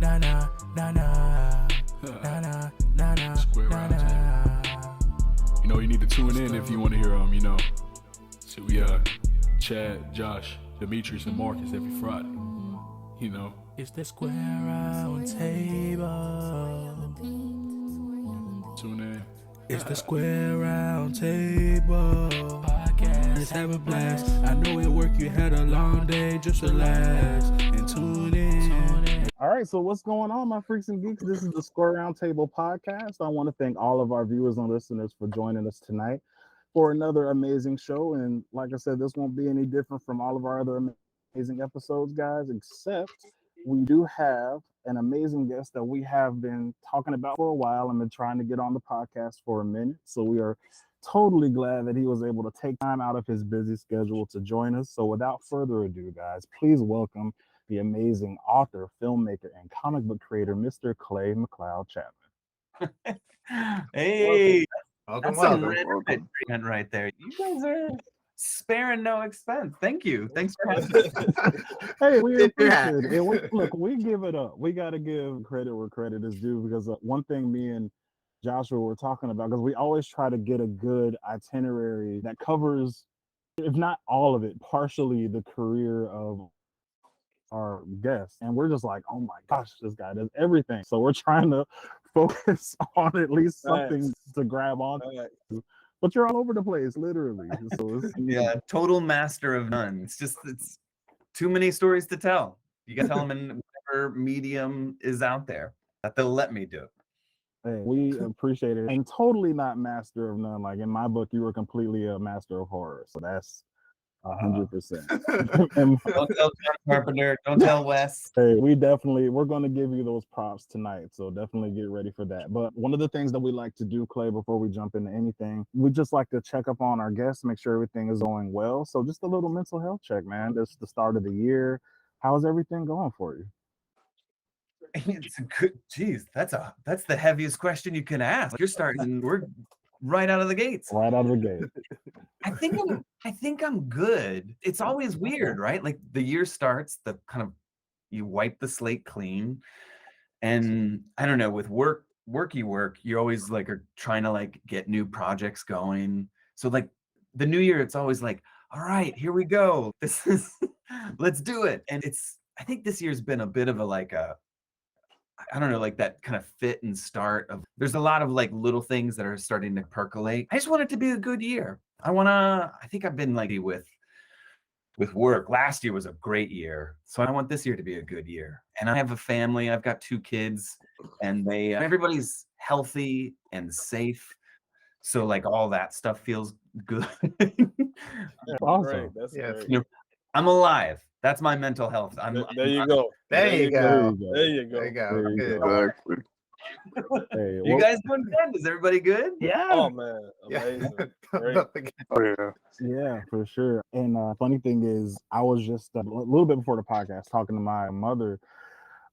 na na na na na na na na. Square round table. You know, you need to tune in if you want to hear So we Chad, Josh, Dmitri, and Marcus every Friday. You know. It's the square round table. Tune in. It's the square round table podcast. Let's have a blast. I know at work you had a long day. Just relax and tune in. All right, so what's going on, my freaks and geeks? This is the Square Round Table podcast. I want to thank all of our viewers and listeners for joining us tonight for another amazing show. And like I said, this won't be any different from all of our other amazing episodes, guys, except we do have an amazing guest that we have been talking about for a while and been trying to get on the podcast for a minute. So we are totally glad that he was able to take time out of his busy schedule to join us. So without further ado, guys, please welcome the amazing author, filmmaker, and comic book creator, Mr. Clay McLeod Chapman. Hey, Welcome, that's some welcome. red treatment right there. You guys are sparing no expense. Thank you. Thanks for having me. Hey, we appreciate it. Look, we give it up. We got to give credit where credit is due, because one thing me and Joshua were talking about, because we always try to get a good itinerary that covers, if not all of it, partially the career of our guests, and we're just like, oh my gosh, this guy does everything. So we're trying to focus on at least something to grab on to. But you're all over the place, literally. So Yeah, total master of none. It's too many stories to tell. You got to tell them in whatever medium is out there that they'll let me do. Hey, we appreciate it. And totally not master of none. Like in my book, you were completely a master of horror. So that's 100%. Don't tell John Carpenter. Don't tell Wes. Hey, we're going to give you those props tonight. So definitely get ready for that. But one of the things that we like to do, Clay, before we jump into anything, we just like to check up on our guests, make sure everything is going well. So just a little mental health check, man. It's the start of the year. How's everything going for you? It's a good, geez, that's the heaviest question you can ask. We're right out of the gates. Right out of the gate. I think I'm good. It's always weird, right? Like the year starts, you wipe the slate clean, and I don't know, with work, you're always like are trying to like get new projects going. So like the new year, it's always like, all right, here we go. Let's do it. And I think this year's been a bit of I don't know, like that kind of fit and start of, there's a lot of like little things that are starting to percolate. I just want it to be a good year. I think I've been like with work. Last year was a great year. So I want this year to be a good year. And I have a family. I've got 2 kids, and everybody's healthy and safe. So like all that stuff feels good. Awesome. That's great. You know, I'm alive. That's my mental health. There you go. There you go. Exactly. Hey, you guys doing good? Is everybody good? Yeah. Oh man, amazing. Great. Yeah, for sure. And funny thing is, I was just a little bit before the podcast talking to my mother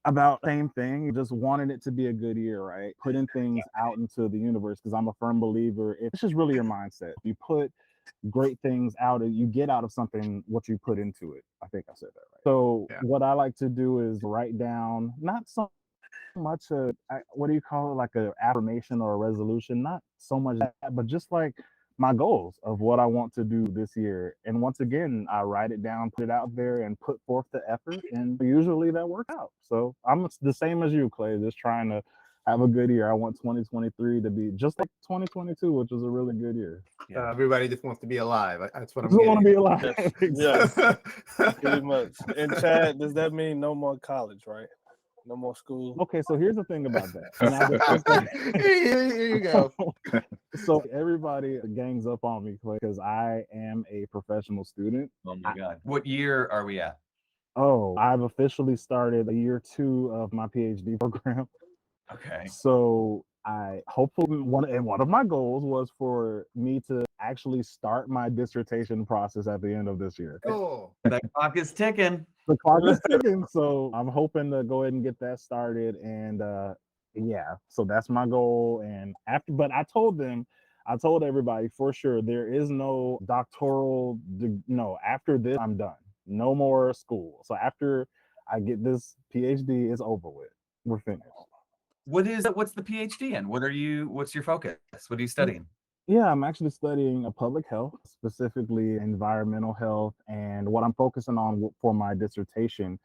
about the same thing, just wanting it to be a good year, right? Putting things out into the universe, because I'm a firm believer. It's just really your mindset. You put great things out, and you get out of something what you put into it. I think I said that right. So what I like to do is write down, not so much what do you call it, like a affirmation or a resolution, not so much that, but just like my goals of what I want to do this year. And once again, I write it down, put it out there, and put forth the effort, and usually that works out. So I'm the same as you, Clay, just trying to have a good year. I want 2023 to be just like 2022, which was a really good year. Everybody just wants to be alive. That's what I'm just want to be alive. Yes. Pretty much. And Chad, does that mean no more college, right? No more school? Okay, so here's the thing about that. Here you go. So everybody gangs up on me because I am a professional student. Oh my God. What year are we at? Oh, I've officially started year 2 of my PhD program. Okay. So I hopefully one of my goals was for me to actually start my dissertation process at the end of this year. Cool. That clock is ticking. The clock is ticking. So I'm hoping to go ahead and get that started. And yeah, so that's my goal. And but I told everybody for sure, there is no doctoral, after this, I'm done. No more school. So after I get this PhD, it's over with. We're finished. What's the PhD in? What's your focus? What are you studying? Yeah, I'm actually studying public health, specifically environmental health. And what I'm focusing on for my dissertation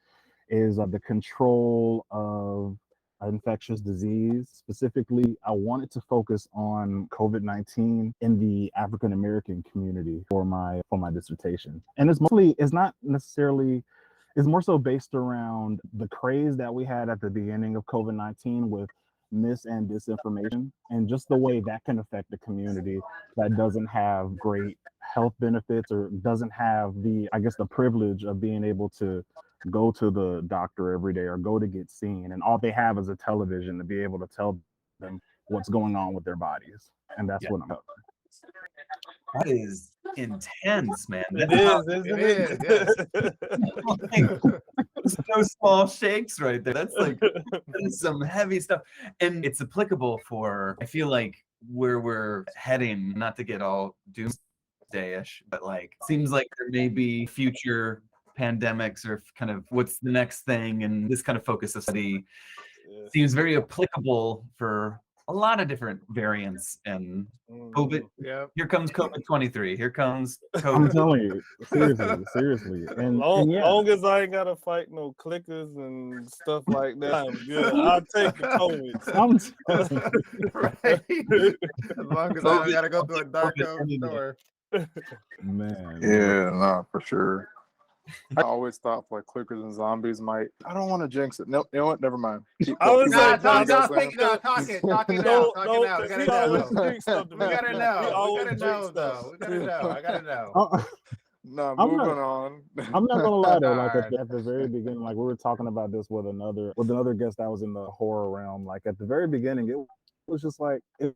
is the control of infectious disease. Specifically, I wanted to focus on COVID-19 in the African American community for my dissertation. And it's more so based around the craze that we had at the beginning of COVID-19 with mis and disinformation, and just the way that can affect a community that doesn't have great health benefits or doesn't have the privilege of being able to go to the doctor every day or go to get seen, and all they have is a television to be able to tell them what's going on with their bodies. And that's what I'm covering. That is intense, man. It Like, no small shakes right there. That's some heavy stuff. And it's applicable for, I feel like, where we're heading, not to get all doomsday-ish, but seems like there may be future pandemics or kind of what's the next thing. And this kind of focus of study seems very applicable for a lot of different variants. And COVID, here comes COVID-23. Here comes COVID. I'm telling you, seriously. And long as I ain't gotta fight no clickers and stuff like that, I'm good. I'll take the COVID. Right. As long as I don't gotta go to a dark store. Man. Yeah, no, for sure. I always thought clickers and zombies might. I don't want to jinx it. No, you know what? Never mind. I was talk it now. We gotta know. I gotta know. No, moving on. I'm not gonna lie though. At the very beginning, we were talking about this with another guest that was in the horror realm. At the very beginning, it was just it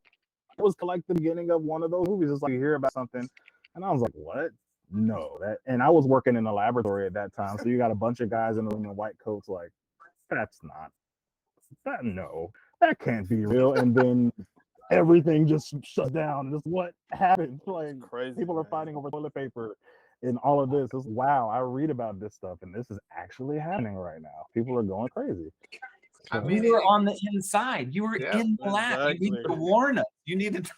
was the beginning of one of those movies. It's you hear about something, and I was like, what? No, and I was working in a laboratory at that time, so you got a bunch of guys in the room in white coats, that can't be real. And then everything just shut down. Just what happened? Crazy. People are fighting over toilet paper and all of this. Wow, I read about this stuff, and this is actually happening right now. People are going crazy. I mean, you were on the inside. You were in the lab. Exactly. You needed to warn us. You needed to.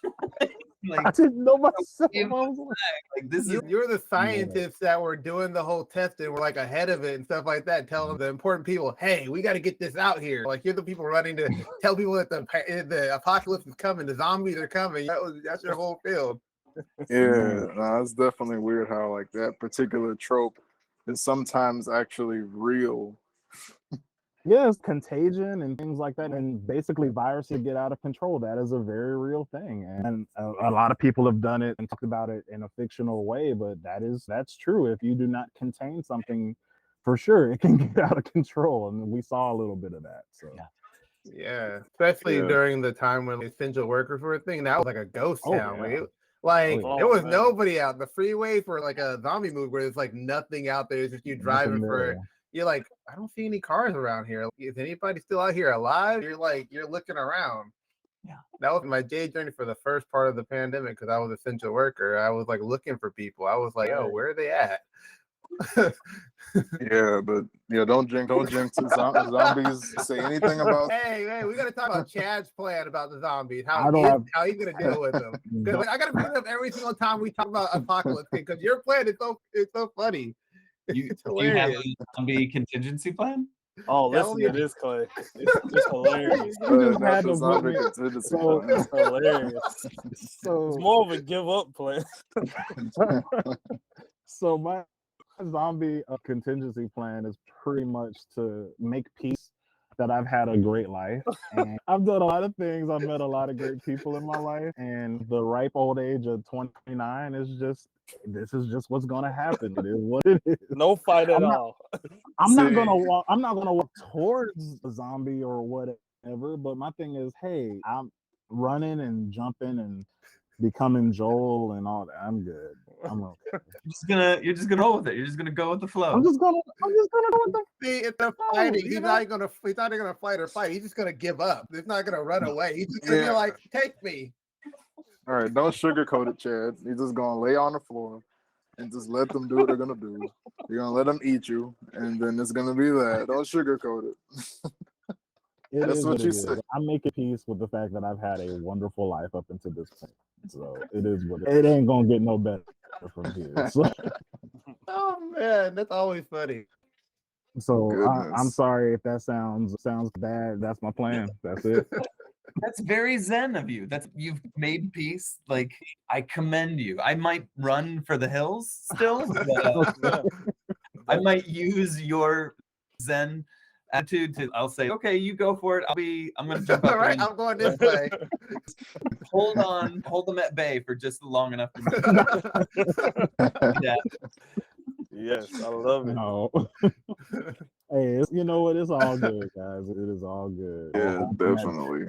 I didn't know myself. You're the scientists that were doing the whole testing. We're ahead of it and stuff like that, telling the important people, "Hey, we got to get this out here." You're the people running to tell people that the apocalypse is coming, the zombies are coming. That's your whole field. Yeah, no, it's definitely weird how that particular trope is sometimes actually real. Yes, contagion and things like that, and basically viruses get out of control. That is a very real thing, and a lot of people have done it and talked about it in a fictional way, but that's true. If you do not contain something, for sure, it can get out of control, and we saw a little bit of that. So yeah, especially during the time when essential workers were a thing. That was a ghost town. Yeah. There was nobody out the freeway for a zombie movie where there's nothing out there. It's just you driving for. You're I don't see any cars around here. Is anybody still out here alive? You're looking around. Yeah. That was my day journey for the first part of the pandemic because I was an essential worker. I was looking for people. I was oh, where are they at? Yeah, but don't jinx zombies. Say anything about. Hey, we gotta talk about Chad's plan about the zombies. How he's gonna deal with them? Because I gotta bring it up every single time we talk about apocalypse because your plan is so funny. You have a zombie contingency plan? Oh, listen to this, Clay. It's just hilarious. It's hilarious. So it's more of a give up plan. So my zombie contingency plan is pretty much to make peace that I've had a great life. And I've done a lot of things. I've met a lot of great people in my life. And the ripe old age of 29 is just, this is just what's going to happen. It is what it is. No fight at all. I'm not going to walk towards a zombie or whatever. But my thing is, hey, I'm running and jumping and becoming Joel and all that. I'm good. I'm okay. You're just gonna roll with it. You're just gonna go with the flow. I'm just gonna go with the See, it's a fighting. He's not gonna fight or fight. He's just gonna give up. He's not gonna run away. He's just gonna be take me. All right, don't sugarcoat it, Chad. You're just gonna lay on the floor and just let them do what they're gonna do. You're gonna let them eat you, and then it's gonna be that. Don't sugarcoat it. It That's is what what you it is. said. I'm making peace with the fact that I've had a wonderful life up until this point. So it is what it ain't gonna get no better from here. So, Oh man, that's always funny. I'm Goodness. sorry if that sounds bad. That's my plan. That's it. That's very zen of you. You've made peace. Like, I commend you. I might run for the hills still, but Yeah. I might use your zen attitude to. I'll say, okay, you go for it. I'm gonna jump out All the right, window. I'm going this way. Hold on, hold them at bay for just long enough for me. Yeah. Yes, I love it. No. Hey, you know what? It's all good, guys. It is all good. Yeah, definitely.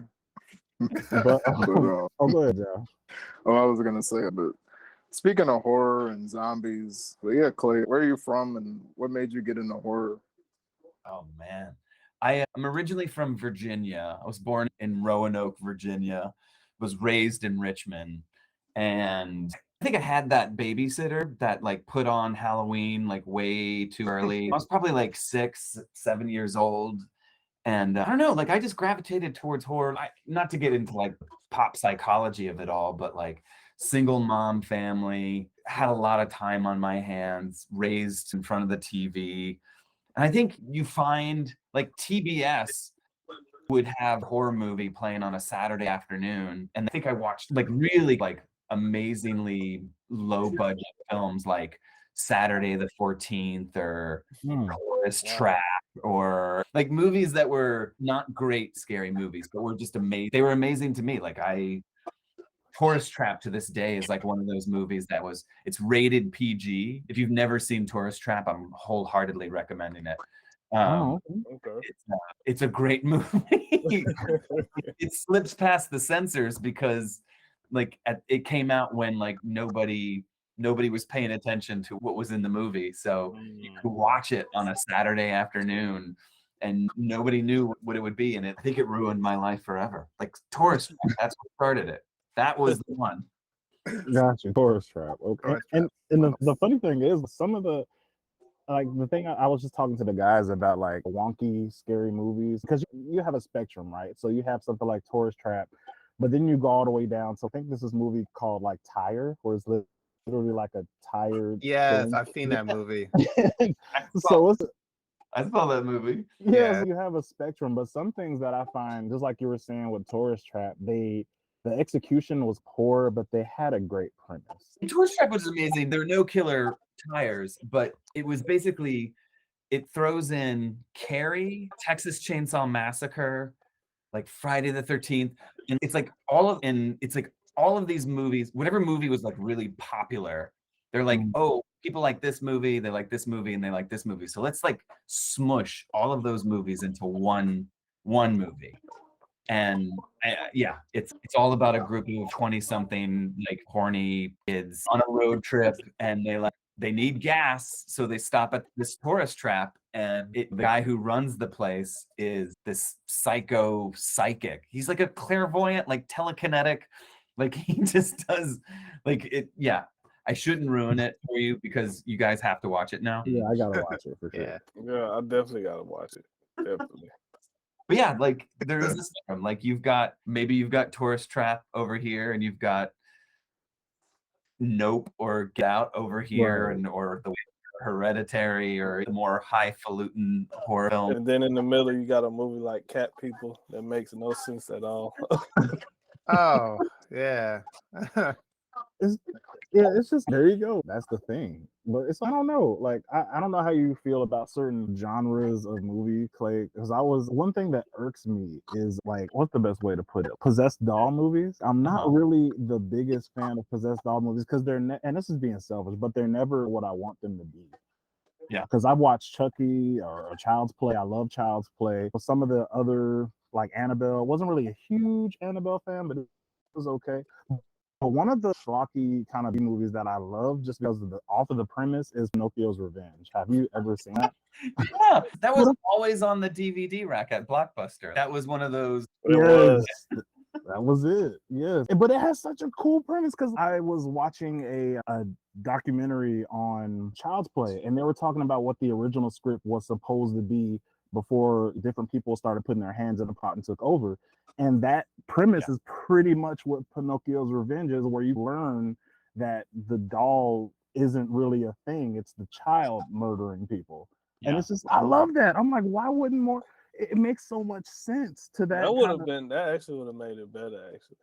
But But, oh, go ahead, Josh. oh, I was gonna say, but speaking of horror and zombies, but yeah, Clay, where are you from, and what made you get into horror? Oh man. I'm originally from Virginia. I was born in Roanoke, Virginia, was raised in Richmond. And I think I had that babysitter that like put on Halloween like way too early. I was probably like 6, 7 years old. And I don't know, like I just gravitated towards horror. Not to get into like pop psychology of it all, but like single mom family, had a lot of time on my hands, raised in front of the TV. And I think you find like TBS would have a horror movie playing on a Saturday afternoon. And I think I watched like really like amazingly low budget films like Saturday the 14th or Chorus Trap or like movies that were not great scary movies, but were just amazing. They were amazing to me. Like Tourist Trap to this day is like one of those movies it's rated PG. If you've never seen Tourist Trap, I'm wholeheartedly recommending it. Okay. It's a great movie. It slips past the censors because like it came out when like nobody was paying attention to what was in the movie. So you could watch it on a Saturday afternoon and nobody knew what it would be. And I think it ruined my life forever. Like Tourist Trap, that's what started it. That was the one. Gotcha. Tourist Trap. Okay. Tourist And Trap. the funny thing is, some of the like the thing I was just talking to the guys about, like wonky scary movies, because you have a spectrum, right? So you have something like Tourist Trap, but then you go all the way down. So I think there's this movie called like Tire, where it's literally like a tired. Yes, thing. I've seen that movie. So I saw that movie. yeah, so you have a spectrum, but some things that I find, just like you were saying with Tourist Trap, the execution was poor, but they had a great premise. Tourist Trap was amazing. There were no killer tires, but it was basically, it throws in Carrie, Texas Chainsaw Massacre, like Friday the 13th, and it's like all of these movies, whatever movie was like really popular, they're like, oh, people like this movie, they like this movie, and they like this movie. So let's like smush all of those movies into one movie. And yeah, it's all about a group of 20-something like horny kids on a road trip, and they need gas, so they stop at this tourist trap, and the guy who runs the place is this psychic. He's like a clairvoyant, like telekinetic, like he just does like it. Yeah, I shouldn't ruin it for you because you guys have to watch it now. Yeah, I gotta watch it for sure. Yeah, I definitely gotta watch it. Definitely. But yeah, like there is this spectrum. Like you've got Tourist Trap over here, and you've got Nope or Get Out over here, Right. and or the Hereditary or the more highfalutin horror film. And then in the middle, you got a movie like Cat People that makes no sense at all. Oh, yeah. It's just, there you go. That's the thing. But I don't know. Like, I don't know how you feel about certain genres of movie, Clay. Because one thing that irks me is, like, what's the best way to put it? Possessed doll movies. I'm not really the biggest fan of possessed doll movies because and this is being selfish, but they're never what I want them to be. Yeah. Because I've watched Chucky or Child's Play. I love Child's Play. Some of the other, like Annabelle, wasn't really a huge Annabelle fan, but it was okay. But one of the schlocky kind of movies that I love, just because off of the premise, is Pinocchio's Revenge. Have you ever seen that? Yeah, that was always on the DVD rack at Blockbuster. That was one of those. Yes, that was it. Yes, but it has such a cool premise because I was watching a documentary on Child's Play, and they were talking about what the original script was supposed to be before different people started putting their hands in the pot and took over. And that premise is pretty much what Pinocchio's Revenge is, where you learn that the doll isn't really a thing. It's the child murdering people. And it's just, I love that. I'm like, why wouldn't more? It makes so much sense to that. That actually would have made it better, actually.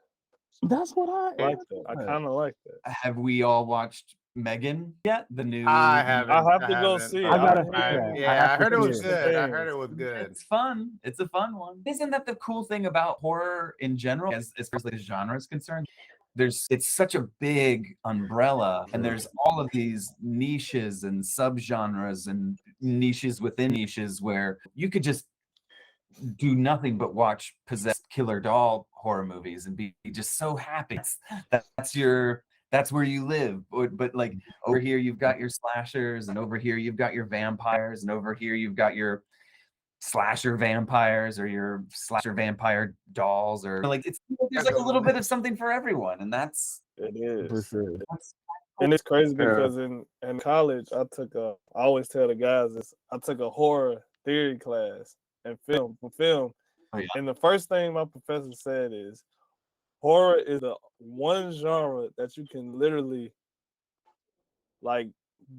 That's what I like that. I kind of like that. Have we all watched Megan yet? The new. I haven't. I have to go see it. I gotta I heard it was good. I heard it was good. It's fun. It's a fun one. Isn't that the cool thing about horror in general, as far as the genre is concerned? It's such a big umbrella, and there's all of these niches and subgenres and niches within niches where you could just do nothing but watch possessed killer doll horror movies and be just so happy. That's where you live. But like over here you've got your slashers, and over here you've got your vampires, and over here you've got your slasher vampires or your slasher vampire dolls, or like there's like a little bit of something for everyone, and it is for sure. And it's crazy because in college I always tell the guys this, I took a horror theory class and film. And the first thing my professor said is horror is the one genre that you can literally like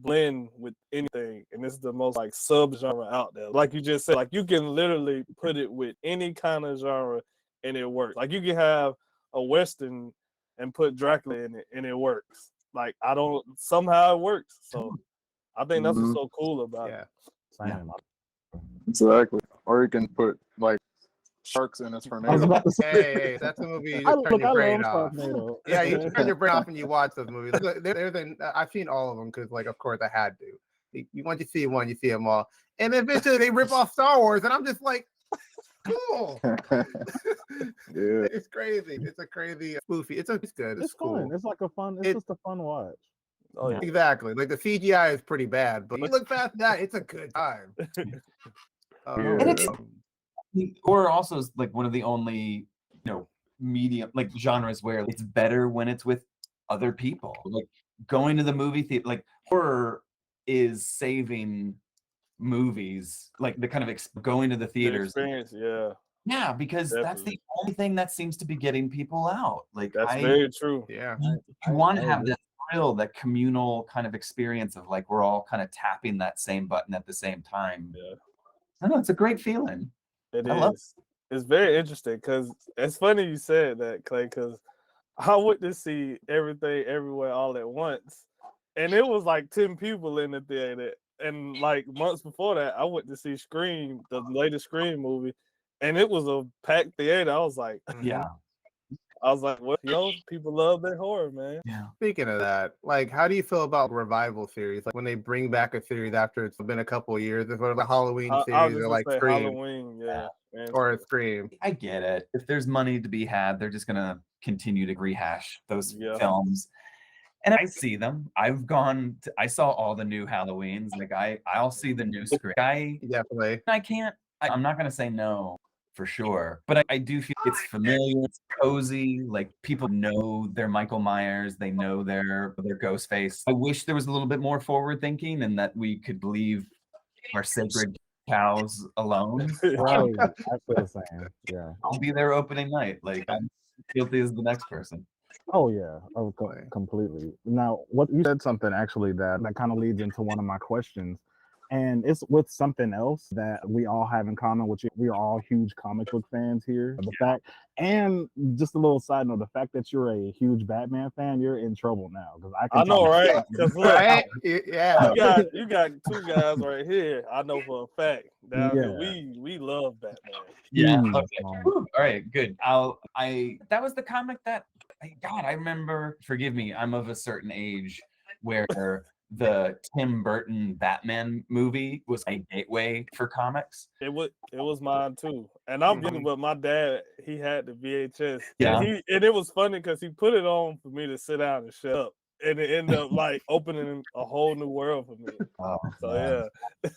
blend with anything, and it's the most like subgenre out there. Like you just said, like you can literally put it with any kind of genre and it works. Like you can have a Western and put Dracula in it and it works. Like somehow it works. So I think that's what's so cool about it. Exactly. Or you can put like sharks in his tornado. Hey, that's a movie you just turn your brain off. Yeah, you turn your brain off and you watch those movies. I've seen all of them because, like, of course I had to. You want to see one, you see them all. And eventually they rip off Star Wars, and I'm just like, cool. It's crazy. It's a crazy spoofy. It's good. It's cool. Fun. It's like it's just a fun watch. Oh, yeah. Exactly. Like the CGI is pretty bad, but you look past that, it's a good time. Horror also is like one of the only medium like genres where it's better when it's with other people. Like going to the movie theater, like horror is saving movies, like the kind of going to the theaters. The experience, yeah, because that's the only thing that seems to be getting people out. Like that's very true. Yeah, you want to have that thrill, that communal kind of experience of like we're all kind of tapping that same button at the same time. Yeah, I know, it's a great feeling. It is. It's very interesting because it's funny you said that, Clay, because I went to see Everything Everywhere All at Once, and it was like 10 people in the theater. And like months before that, I went to see Scream, the latest Scream movie, and it was a packed theater. I was like, well, people love their horror, man. Yeah. Speaking of that, like, how do you feel about revival series? Like when they bring back a series after it's been a couple of years, it's sort of a Halloween series or like Scream. Halloween, or a Scream. I get it. If there's money to be had, they're just gonna continue to rehash those films. And I see them. I saw all the new Halloweens. Like I'll see the new Scream. Definitely. I'm not gonna say no. For sure. But I do feel it's familiar, it's cozy, like people know their Michael Myers, they know their Ghostface. I wish there was a little bit more forward thinking and that we could leave our sacred cows alone. Right. I feel the same. Yeah. I'll be there opening night. Like I'm guilty as the next person. Oh yeah. Oh, completely. Now, what you said something actually that kind of leads into one of my questions. And it's with something else that we all have in common, which we are all huge comic book fans here. The fact, and just a little side note, the fact that you're a huge Batman fan, you're in trouble now. Because I know, right? Because right? you got two guys right here. I know for a fact. Now, we love Batman. Yeah. Okay. All right. Good. That was the comic that I remember. Forgive me. I'm of a certain age where the Tim Burton Batman movie was a gateway for comics. It was mine too. And I'm getting, but my dad, he had the VHS. Yeah. And it was funny because he put it on for me to sit down and shut up. And it ended up like opening a whole new world for me. Oh, so man.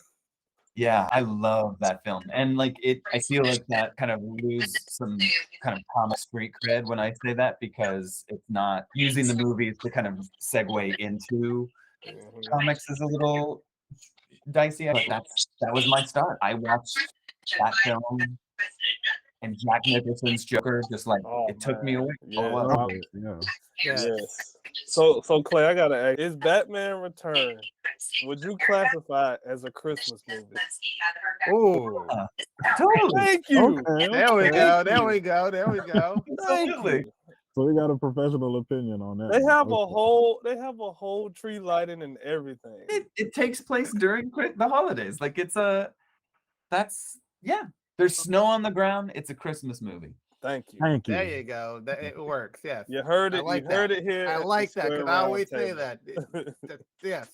Yeah, I love that film. And like I feel like that kind of lose some kind of comic street cred when I say that, because it's not using the movies to kind of segue into comics is a little dicey, but that was my start. I watched that film and Jack Nicholson's Joker just like it took me away. Yeah. Yeah. Yes. So Clay, I gotta ask: is Batman Return? Would you classify it as a Christmas movie? Ooh. Totally. Thank you. Okay. There we okay. go. There we go. There we go. Absolutely. So we got a professional opinion on that. They one. have Okay. a whole tree lighting and everything. It takes place during the holidays. Like there's snow on the ground. It's a Christmas movie. Thank you. Thank you. There you go. It works. Yes. You heard it. I like you heard that. it here. I at like the that because Square I Round always say Table. that. Yes.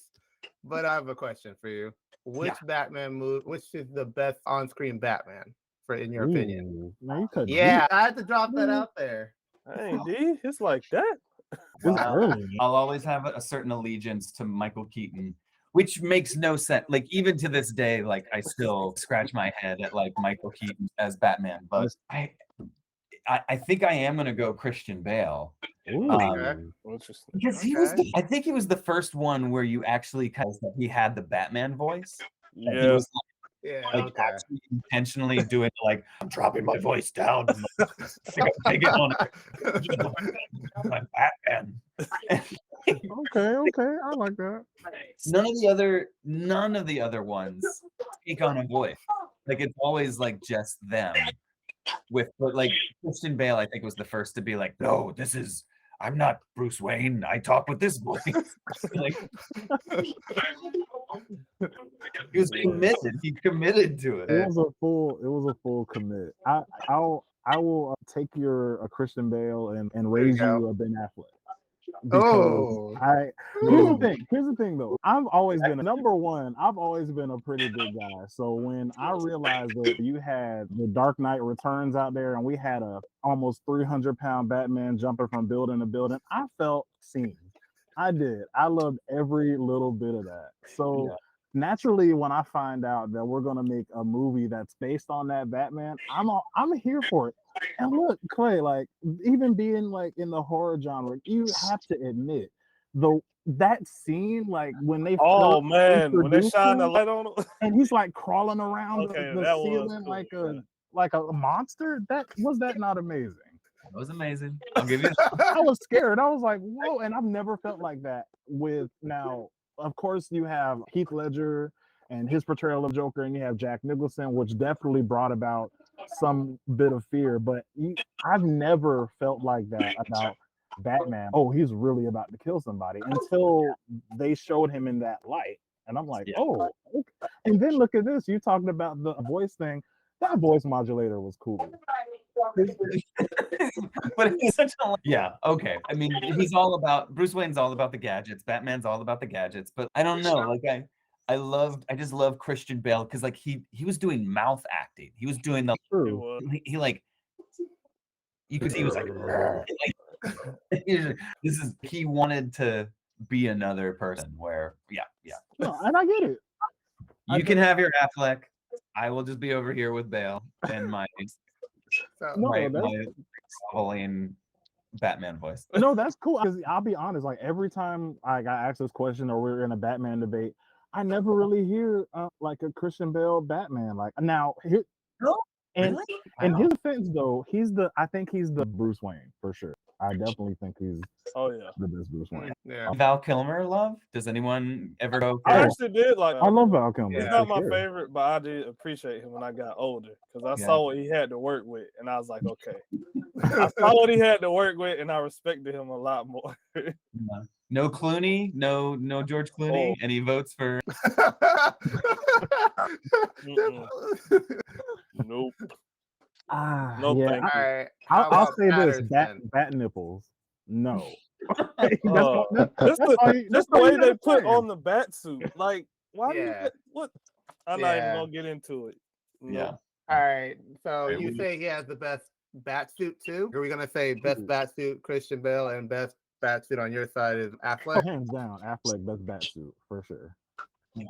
But I have a question for you. Which Batman movie? Which is the best on-screen Batman, in your opinion? Ooh, man, you cut Yeah, deep. I had to drop that out there. Hey, D, it's like that. It's early. I'll always have a certain allegiance to Michael Keaton, which makes no sense. Like even to this day, like I still scratch my head at like Michael Keaton as Batman. But I think I am gonna go Christian Bale. Interesting. Because I think he was the first one where you actually he had the Batman voice. Yeah. He was Yeah. actually intentionally doing like I'm dropping my voice down. And, like, I think I'm taking on my Batman. Okay, I like that. None of the other ones take on a voice. Like it's always like just them. But like Christian Bale, I think was the first to be like, no, I'm not Bruce Wayne. I talk with this voice. Like, he was committed. He committed to it. It was a full commit. I will take your Christian Bale and raise you a Ben Affleck. Because here's the thing though. I've always been a pretty big guy. So when I realized that you had the Dark Knight Returns out there and we had a almost 300-pound Batman jumping from building to building, I felt seen. I did. I loved every little bit of that. So naturally, when I find out that we're gonna make a movie that's based on that Batman, I'm here for it. And look, Clay, like even being like in the horror genre, you have to admit that scene, like when they when they shine the light on him, and he's like crawling around the ceiling cool. like a monster. That not amazing? That was amazing. I'll give you. I was scared. I was like, whoa! And I've never felt like that with now. Of course, you have Heath Ledger and his portrayal of Joker, and you have Jack Nicholson, which definitely brought about some bit of fear. But I've never felt like that about Batman. Oh, he's really about to kill somebody until they showed him in that light. And I'm like, oh, okay. And then look at this. You talking about the voice thing. That voice modulator was cool. But he's such a okay. I mean, Bruce Wayne's all about the gadgets. Batman's all about the gadgets. But I don't know. Like I just love Christian Bale because like he was doing mouth acting. He was doing the he like you could see he was like he wanted to be another person where No, and I get it. You can have your Affleck. I will just be over here with Bale and my Halloween Batman voice. No, that's cool. Because I'll be honest, like every time I got asked this question or we're in a Batman debate, I never really hear like a Christian Bale Batman. Like now, in his defense though, I think he's the Bruce Wayne for sure. I definitely think he's the best Bruce Wayne. Yeah. Val Kilmer love? Does anyone ever go? I actually did like. I love Val Kilmer. He's not my favorite, but I did appreciate him when I got older because I saw what he had to work with, and I was like, okay. I saw what he had to work with, and I respected him a lot more. No Clooney, no George Clooney. Any votes for? Nope. No, yeah. Thank you. Right. I'll say this: bat nipples. No. Just the way they put on the bat suit. Like, why do you what? I'm not even gonna get into it. Yeah. All right. So you say he has the best bat suit too? Are we gonna say best bat suit Christian Bale and best bat suit on your side is Affleck? Oh, hands down, Affleck best bat suit for sure.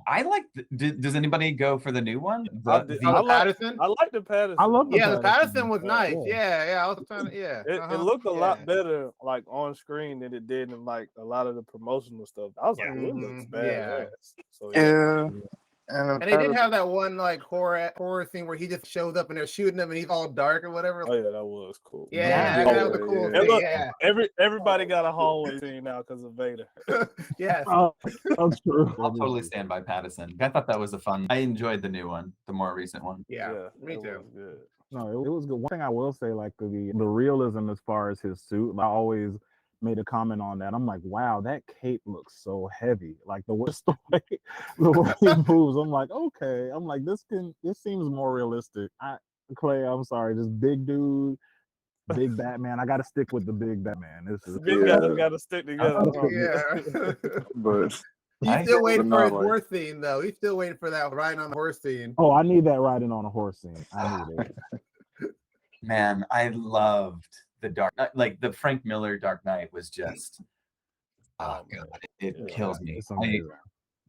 I like. Does anybody go for the new one? Patterson. I like the Patterson. I love the the Patterson was nice. Yeah. I was trying to. It looked a lot better like on screen than it did in like a lot of the promotional stuff. I was like, it looks bad. Yeah. And And they did have that one like horror thing where he just shows up and they're shooting him and he's all dark or whatever. Oh yeah, that was cool. Yeah, that was a cool And thing. look, Yeah, everybody got a hallway scene now because of Vader. yes. Oh, that's true. I'll totally stand by Patterson. I thought that was a fun. I enjoyed the new one, the more recent one. Yeah, me it too. was good. No, it was good. One thing I will say, like the realism as far as his suit, I always made a comment on that. I'm like, wow, that cape looks so heavy. Like the way he moves, I'm like, okay. I'm like, this seems more realistic. Clay, I'm sorry, just big dude, big Batman. I got to stick with the big Batman. This is Big guys got to stick together. Yeah. but He's still waiting for his like- horse scene, though. He's still waiting for that riding on the horse scene. Oh, I need that riding on a horse scene. I need it. Man, I loved the Dark Knight. Like the Frank Miller Dark Knight was just, oh god, it kills me. It's I amazing.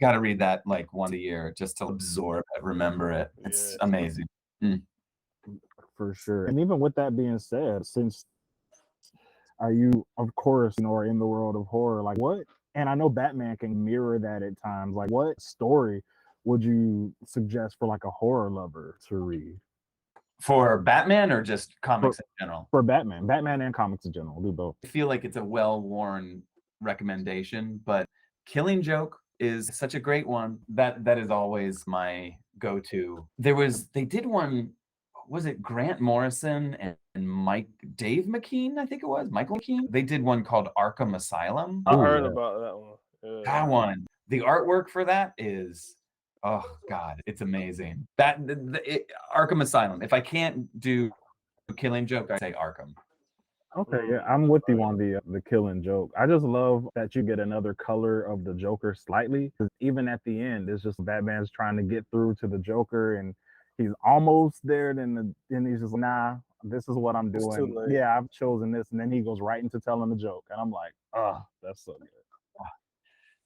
got to read that like once a year just to absorb it, remember it. It's amazing. For sure. And even with that being said, since are you, of course, are in the world of horror, like what? And I know Batman can mirror that at times. Like, what story would you suggest for like a horror lover to read? For Batman or just comics in general? For Batman and comics in general, do both. I feel like it's a well-worn recommendation, but Killing Joke is such a great one. That is always my go-to. They did one, was it Grant Morrison and Dave McKean, I think it was, Michael McKean? They did one called Arkham Asylum. I heard about that one. Yeah. That one. The artwork for that is, oh god, it's amazing. Arkham Asylum. If I can't do Killing Joke, I say Arkham. Okay, yeah, I'm with you on the Killing Joke. I just love that you get another color of the Joker slightly. 'Cause even at the end, it's just Batman's trying to get through to the Joker, and he's almost there. Then he's just nah, this is what I'm It's too doing. late. Yeah, I've chosen this, and then he goes right into telling the joke, and I'm like, oh, that's so good.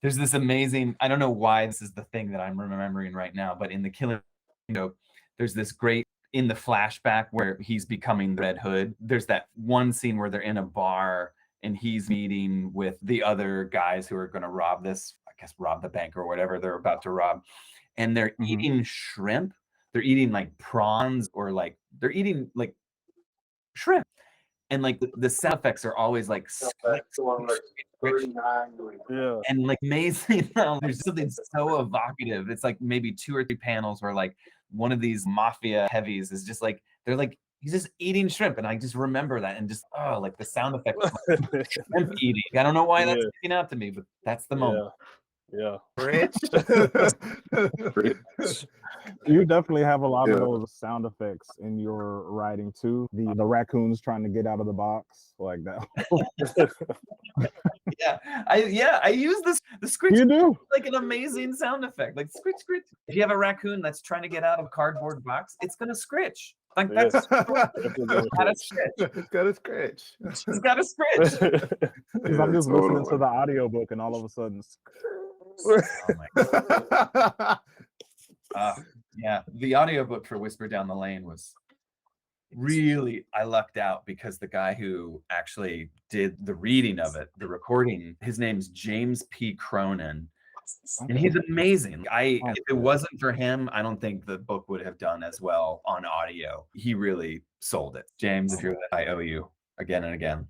There's this amazing, I don't know why this is the thing that I'm remembering right now, but in the Killing Joke, there's this great, in the flashback where he's becoming the Red Hood, there's that one scene where they're in a bar and he's meeting with the other guys who are going to rob the bank or whatever they're about to rob. And they're eating shrimp. They're eating like prawns or like, they're eating like shrimp. And like the sound effects are always like Yeah. and like amazing. There's something so evocative. It's like maybe 2 or 3 panels where like one of these mafia heavies is just like he's just eating shrimp, and I just remember that and just like the sound effects of like, shrimp eating. I don't know why that's sticking out to me, but that's the moment. Yeah. Rich. You definitely have a lot of those sound effects in your writing too. The raccoons trying to get out of the box, like that. I use the scritch. You do. Like an amazing sound effect, like scritch scritch. If you have a raccoon that's trying to get out of a cardboard box, it's gonna scritch. Like that's Yes. it's got a scritch. It's got a scratch. It's got a scritch. Because I'm just listening to the audiobook, and all of a sudden, Oh my god. Yeah, the audiobook for Whisper Down the Lane was really, I lucked out because the guy who actually did the reading of it, the recording, his name's James P. Cronin, and he's amazing. If it wasn't for him, I don't think the book would have done as well on audio. He really sold it. James, if you're I owe you again and again.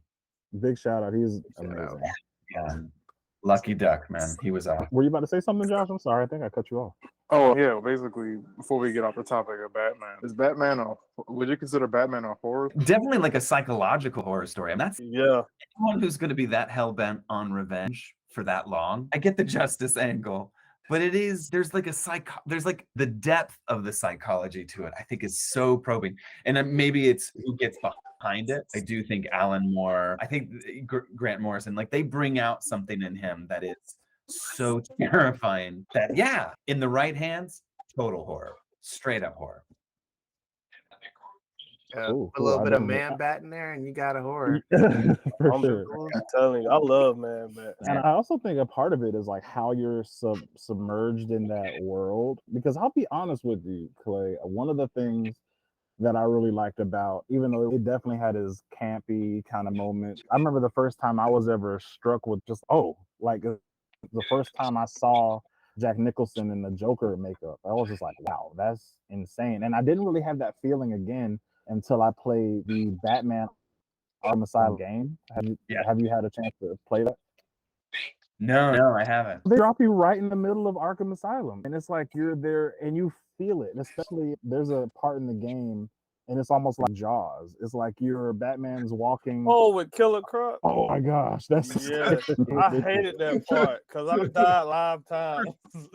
big shout out. He's amazing. Yeah. Lucky duck, man. He was awesome. Were you about to say something, Josh? I'm sorry. I think I cut you off. Oh yeah, basically, before we get off the topic of Batman, would you consider Batman a horror? Definitely like a psychological horror story. I mean, that's anyone who's going to be that hell-bent on revenge for that long. I get the justice angle, but there's like the depth of the psychology to it, I think, is so probing. And maybe it's who gets behind it. I do think Alan Moore, I think Grant Morrison, like they bring out something in him that is so terrifying that in the right hands, total horror, straight up horror. A little bit of Man Bat in there, and you got a horror. For sure. I'm telling you, I love Man Bat. And I also think a part of it is like how you're submerged in that world. Because I'll be honest with you, Clay, one of the things that I really liked about, even though it definitely had his campy kind of moment, I remember the first time I was ever struck with just, like the first time I saw Jack Nicholson in the Joker makeup. I was just like, wow, that's insane. And I didn't really have that feeling again until I played the Batman Arkham Asylum game. Have you had a chance to play that? No, I haven't. They drop you right in the middle of Arkham Asylum, and it's like you're there and you feel it. And especially there's a part in the game, and it's almost like Jaws. It's like Batman's walking. Oh, with Killer Croc. Oh my gosh, that's Yeah, I hated that part because I died live times.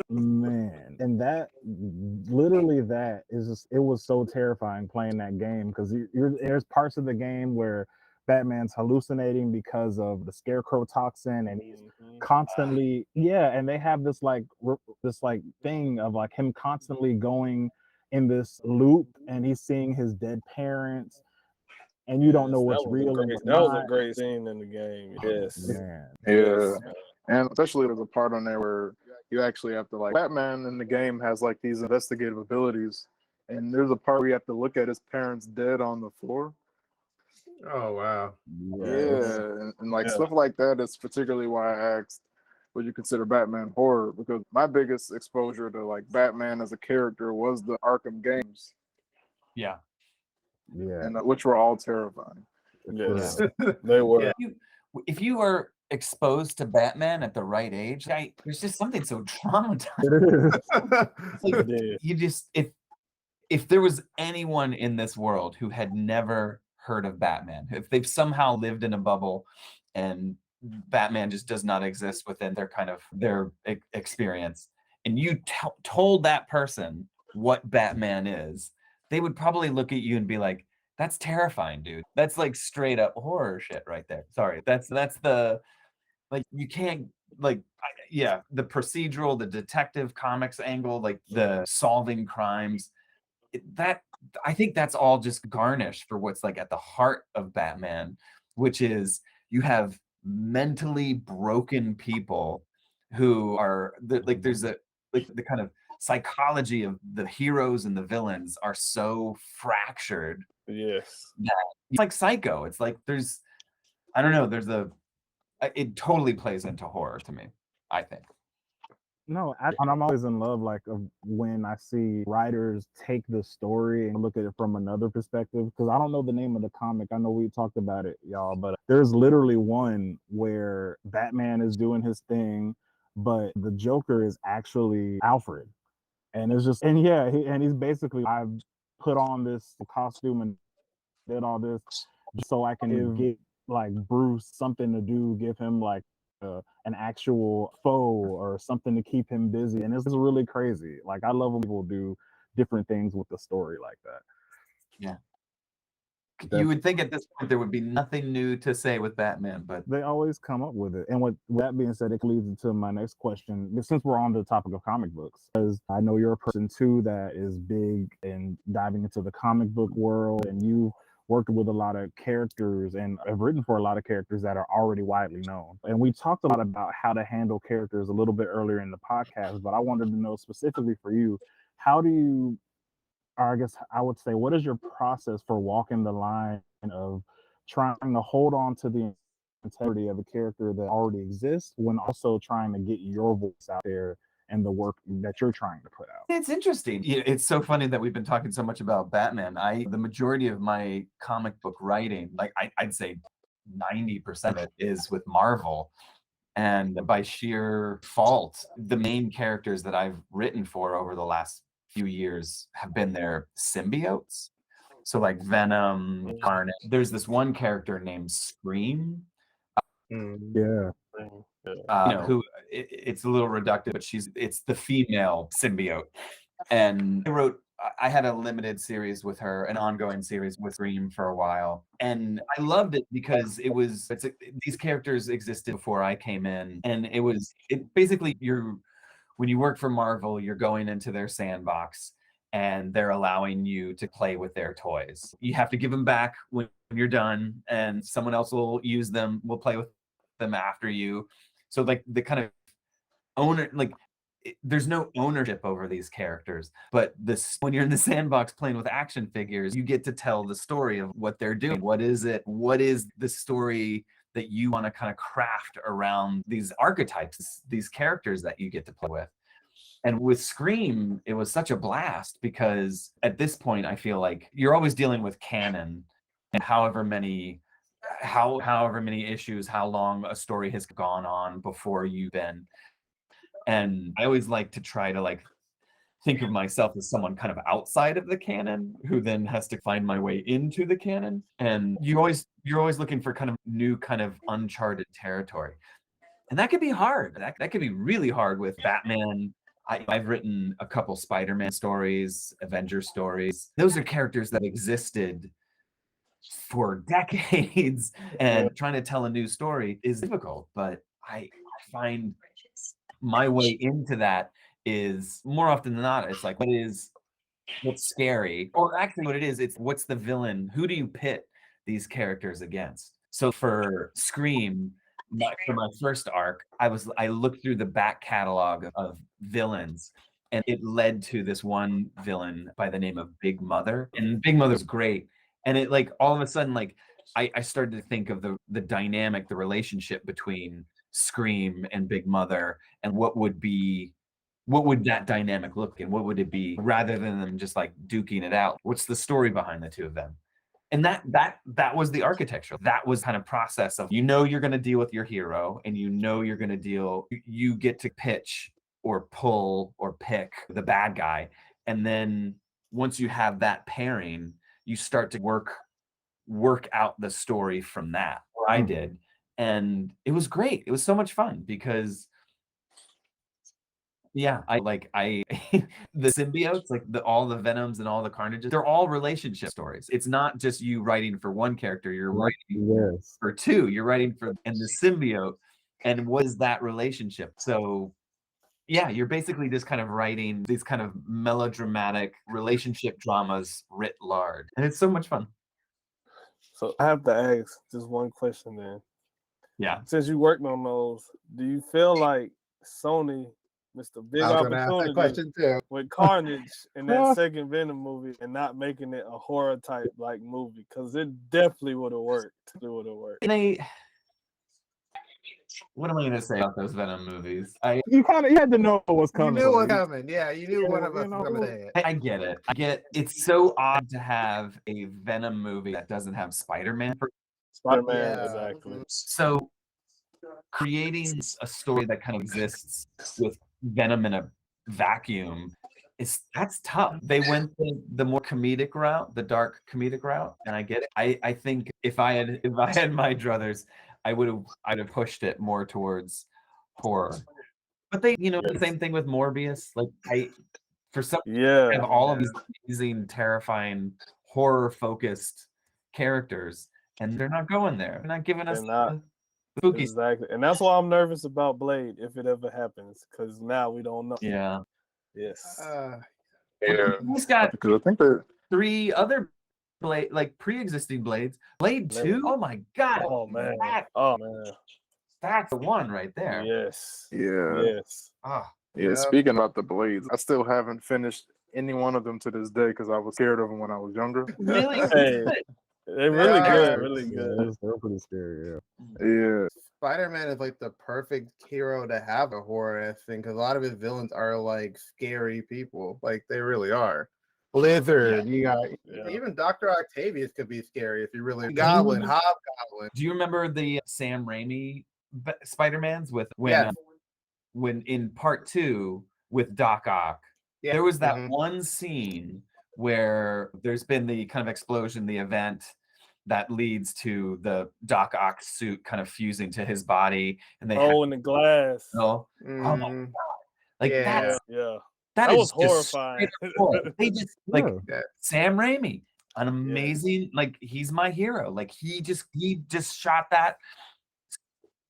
man. And that literally that is just it was so terrifying playing that game because there's parts of the game where Batman's hallucinating because of the scarecrow toxin, and he's constantly and they have this like thing of like him constantly going in this loop, and he's seeing his dead parents, and you don't know what's real and what's that not. was a great scene in the game. Yes. Man. Yeah. And especially there's a part on there where you actually have to like Batman in the game has like these investigative abilities, and there's a part where you have to look at his parents dead on the floor. Oh wow. Yeah, and like stuff like that is particularly why I asked, would you consider Batman horror? Because my biggest exposure to like Batman as a character was the Arkham games. Yeah. And which were all terrifying. Yes, they were. If you are exposed to Batman at the right age, there's just something so traumatizing. It is. You just if there was anyone in this world who had never heard of Batman, if they've somehow lived in a bubble and Batman just does not exist within their experience, and you told that person what Batman is, they would probably look at you and be like, that's terrifying, dude. That's like straight up horror shit right there. Sorry. That's the, like, you can't, like, the procedural, the detective comics angle, like the solving crimes, I think that's all just garnish for what's like at the heart of Batman, which is you have mentally broken people who are there's the kind of psychology of the heroes and the villains are so fractured. Yes. That it's like Psycho. It's like I don't know, it totally plays into horror to me, I think. No, and I'm always in love of when I see writers take the story and look at it from another perspective, because I don't know the name of the comic. I know we talked about it, y'all, but there's literally one where Batman is doing his thing, but the Joker is actually Alfred. And it's just, and he's basically, I've put on this costume and did all this so I can give like Bruce something to do, give him like an actual foe or something to keep him busy. And it's really crazy. Like, I love when people do different things with the story like that. Yeah. You would think at this point there would be nothing new to say with Batman, but they always come up with it. And with that being said, it leads into my next question. Since we're on the topic of comic books, because I know you're a person too that is big in diving into the comic book world, and you worked with a lot of characters and have written for a lot of characters that are already widely known. And we talked a lot about how to handle characters a little bit earlier in the podcast, but I wanted to know specifically for you, how do you, or I guess I would say, what is your process for walking the line of trying to hold on to the integrity of a character that already exists when also trying to get your voice out there and the work that you're trying to put out? It's interesting. It's so funny that we've been talking so much about Batman. The majority of my comic book writing, like I'd say 90% of it is with Marvel. And by sheer fault, the main characters that I've written for over the last few years have been their symbiotes. So like Venom, Carnage. There's this one character named Scream. Yeah. Who it's a little reductive, but it's the female symbiote. And I had a limited series with her, an ongoing series with Scream for a while. And I loved it because these characters existed before I came in. And basically when you work for Marvel, you're going into their sandbox and they're allowing you to play with their toys. You have to give them back when you're done, and someone else will use them, will play with them after you. So like the kind of owner, like there's no ownership over these characters, but when you're in the sandbox playing with action figures, you get to tell the story of what they're doing. What is the story that you want to kind of craft around these archetypes, these characters that you get to play with? And with Scream, it was such a blast because at this point, I feel like you're always dealing with canon and however many issues, how long a story has gone on before you've been. And I always like to try to like think of myself as someone kind of outside of the canon who then has to find my way into the canon. And you're always looking for kind of new, kind of uncharted territory. And that could be hard. That could be really hard with Batman. I've written a couple Spider-Man stories, Avenger stories. Those are characters that existed for decades, and trying to tell a new story is difficult. But I find my way into that is more often than not, it's like, what's scary? Or actually what it is, it's what's the villain? Who do you pit these characters against? So for Scream, for my first arc, I looked through the back catalog of villains, and it led to this one villain by the name of Big Mother. And Big Mother's great. And it like all of a sudden, like I started to think of the dynamic, the relationship between Scream and Big Mother, and what would that dynamic look like, and what would it be, rather than them just like duking it out? What's the story behind the two of them? And that was the architecture. That was kind of process of, you're going to deal with your hero, and you're going to you get to pitch or pull or pick the bad guy. And then once you have that pairing, you start to work out the story from that. Or I did. And it was great. It was so much fun because the symbiotes, like all the Venoms and all the Carnages, they're all relationship stories. It's not just you writing for one character, you're writing for two, you're writing for, and the symbiote, and what is that relationship? So yeah, you're basically just kind of writing these kind of melodramatic relationship dramas writ large. And it's so much fun. So I have to ask just one question then. Yeah. Since you worked on those, do you feel like Sony missed a big opportunity with Carnage in that second Venom movie and not making it a horror type like movie? Because it definitely would have worked. What am I going to say about those Venom movies? You had to know what was coming. You knew what was coming. Yeah, you knew one of us was going to say it. I get it. It's so odd to have a Venom movie that doesn't have Spider-Man. Spider-Man, exactly. So creating a story that kind of exists with Venom in a vacuum that's tough. They went the more comedic route, the dark comedic route, and I get it. I think if I had my druthers, I'd have pushed it more towards horror. But they, the same thing with Morbius. Like have all of these amazing, terrifying, horror-focused characters, and they're not going there. They're not giving us spooky. Exactly, and that's why I'm nervous about Blade if it ever happens, because now we don't know. Yeah. Yes. He's got because I think that 3 other Blade, like pre-existing Blades. Blade 2. Oh my God. Oh man. That's the one right there. Yes. Yeah. Yes. Yeah. Speaking about the Blades, I still haven't finished any one of them to this day because I was scared of them when I was younger. Really? Hey, they're really good. Really good. They're pretty scary. Yeah. Spider-Man is like the perfect hero to have a horror thing because a lot of his villains are like scary people. Like they really are. Blizzard, you got even Dr. Octavius could be scary if you really Goblin, Hobgoblin. Do you remember the Sam Raimi Spider-Mans with when in part 2 with Doc Ock? Yeah. There was that one scene where there's been the kind of explosion, the event that leads to the Doc Ock suit kind of fusing to his body, and they in the glass. Oh my God! Like that was horrifying. They just Sam Raimi, an amazing he's my hero. Like he just shot that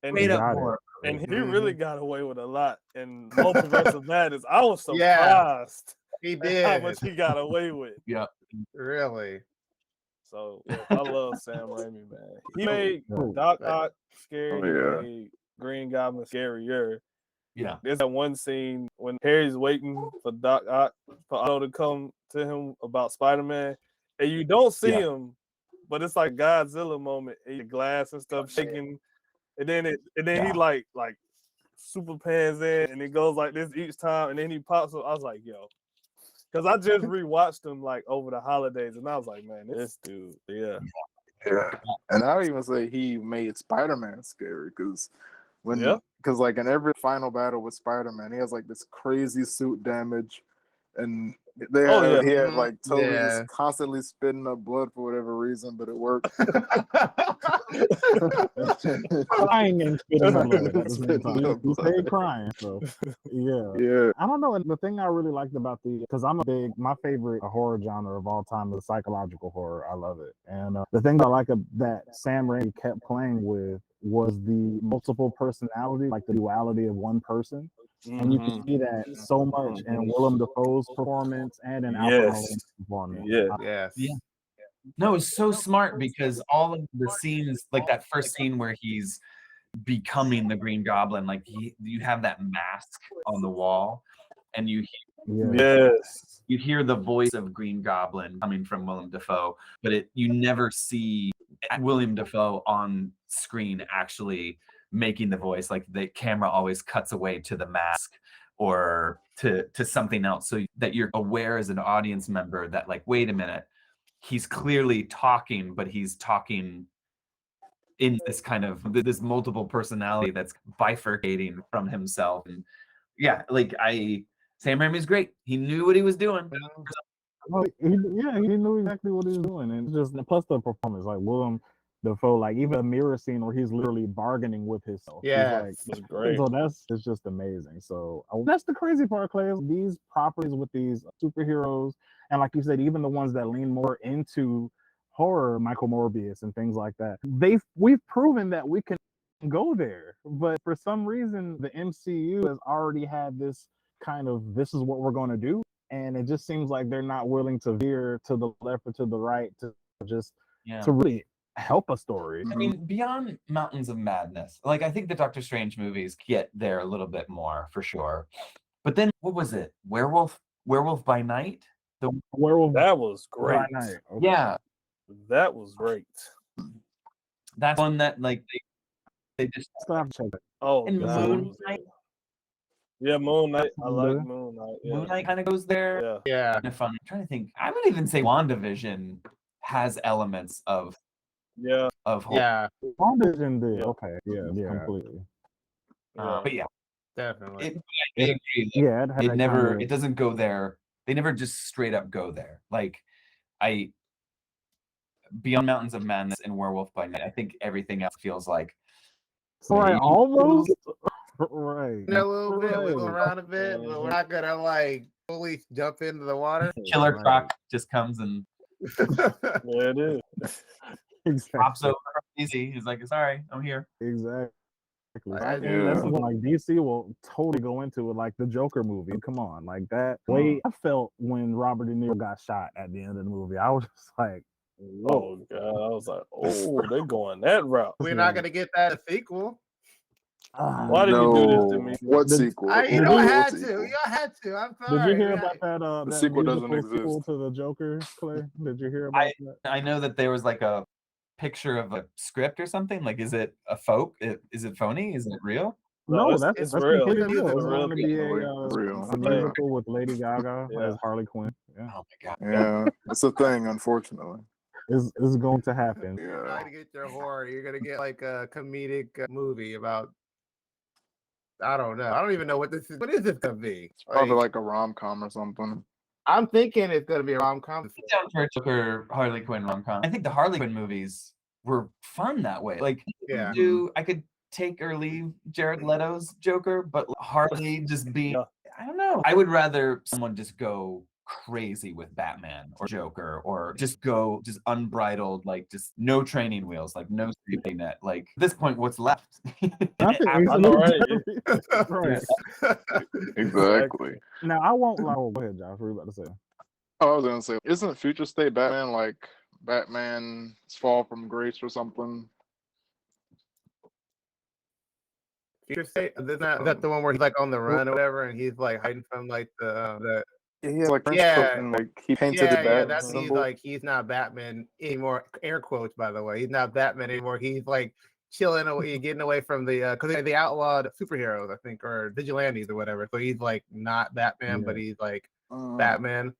straight up horror. And he really got away with a lot. And Multiverse of Madness, I was surprised. He did how much he got away with. Yeah, really. So I love Sam Raimi, man. He made Doc Ock scary. He made Green Goblin scarier. Yeah. There's that one scene when Harry's waiting for Doc Ock for Otto to come to him about Spider-Man, and you don't see him, but it's like Godzilla moment. And the glass and stuff shaking, and then he like super pans in, and it goes like this each time, and then he pops up. I was like, yo. Because I just rewatched them like over the holidays, and I was like, man, this dude, yeah. And I would even say he made Spider-Man scary because like in every final battle with Spider-Man, he has like this crazy suit damage, and he had like Toby just constantly spitting up blood for whatever reason, but it worked. Crying and spitting up blood at the same time. He stayed crying, so yeah. I don't know. And the thing I really liked about because my favorite horror genre of all time is psychological horror. I love it, and the thing I like that Sam Raimi kept playing with was the multiple personality, like the duality of one person. And you can see that so much in Willem Dafoe's performance and in Alfred Molina's performance. No, it's so smart because all of the scenes, like that first scene where he's becoming the Green Goblin, like you have that mask on the wall, and you hear the voice of Green Goblin coming from Willem Dafoe, but you never see William Dafoe on screen actually making the voice. Like the camera always cuts away to the mask or to something else, so that you're aware as an audience member that, like, wait a minute, he's clearly talking, but he's talking in this kind of this multiple personality that's bifurcating from himself. And Sam Raimi's great. He knew what he was doing. He knew exactly what he was doing, and just plus the performance, like Willem Dafoe, like even a mirror scene where he's literally bargaining with himself. Yeah, it's great. So it's just amazing. So that's the crazy part, Clay. These properties with these superheroes, and like you said, even the ones that lean more into horror, Michael Morbius and things like that. We've proven that we can go there, but for some reason, the MCU has already had this kind of this is what we're going to do, and it just seems like they're not willing to veer to the left or to the right to to really help a story. I mean, beyond Mountains of Madness, like I think the Doctor Strange movies get there a little bit more for sure. But then what was it? Werewolf by Night? The Werewolf that was great. By Night. Okay. Yeah. That was great. That's one that like they just stop checking. Oh, and Moon Knight. Yeah, Moon Knight. I like Moon Knight. Yeah. Moon Knight kind of goes there. Yeah. And if I'm trying to think, I would even say WandaVision has elements of WandaVision did. Okay. Yeah, completely. But yeah, definitely. It doesn't go there. They never just straight up go there. Like beyond Mountains of Madness and Werewolf by Night, I think everything else feels like almost right. A little bit, wiggle around a bit, but we're not gonna like fully jump into the water. Killer Croc just comes and it is. pops over easy. He's like, "Sorry, I'm here." Exactly. That's what like DC will totally go into it, like the Joker movie. Come on, like that way I felt when Robert De Niro got shot at the end of the movie. I was just like, oh god, I was like, oh, they're going that route. We're not gonna get that sequel. Why did you do this to me? What sequel? I had to. You had to. I'm sorry. Did you hear about that? The that sequel doesn't exist. Sequel to the Joker, Clay? Did you hear about that? I know that there was like a picture of a script or something. Like, is it a is it phony? Is it real? No, that's real. It's going to be a musical with Lady Gaga as Harley Quinn. Yeah. Oh my god. Yeah, it's a thing, unfortunately. Is going to happen. You're trying to get your horror. You're gonna get like a comedic movie about. I don't know. I don't even know what this is. What is this gonna be? Probably like a rom-com or something. I'm thinking it's gonna be a rom-com. Down for a Joker Harley Quinn rom-com. I think the Harley Quinn movies were fun that way. Like, I could take or leave Jared Leto's Joker, but Harley just be. I don't know. I would rather someone just go crazy with Batman or Joker, or just go unbridled, like just no training wheels, like no safety net. Like at this point, what's left? Right. Exactly. Now I won't lie. Oh, go ahead, Josh. What were you about to say? I was gonna say, isn't Future State Batman like Batman's Fall from Grace or something? Future State? Is that the one where he's like on the run or whatever, and he's like hiding from like the and like he painted the bat. That's he's not Batman anymore. Air quotes, by the way. He's not Batman anymore. He's like chilling away, getting away from the because they're the outlawed superheroes, I think, or vigilantes or whatever. So he's like not Batman, but he's like Batman.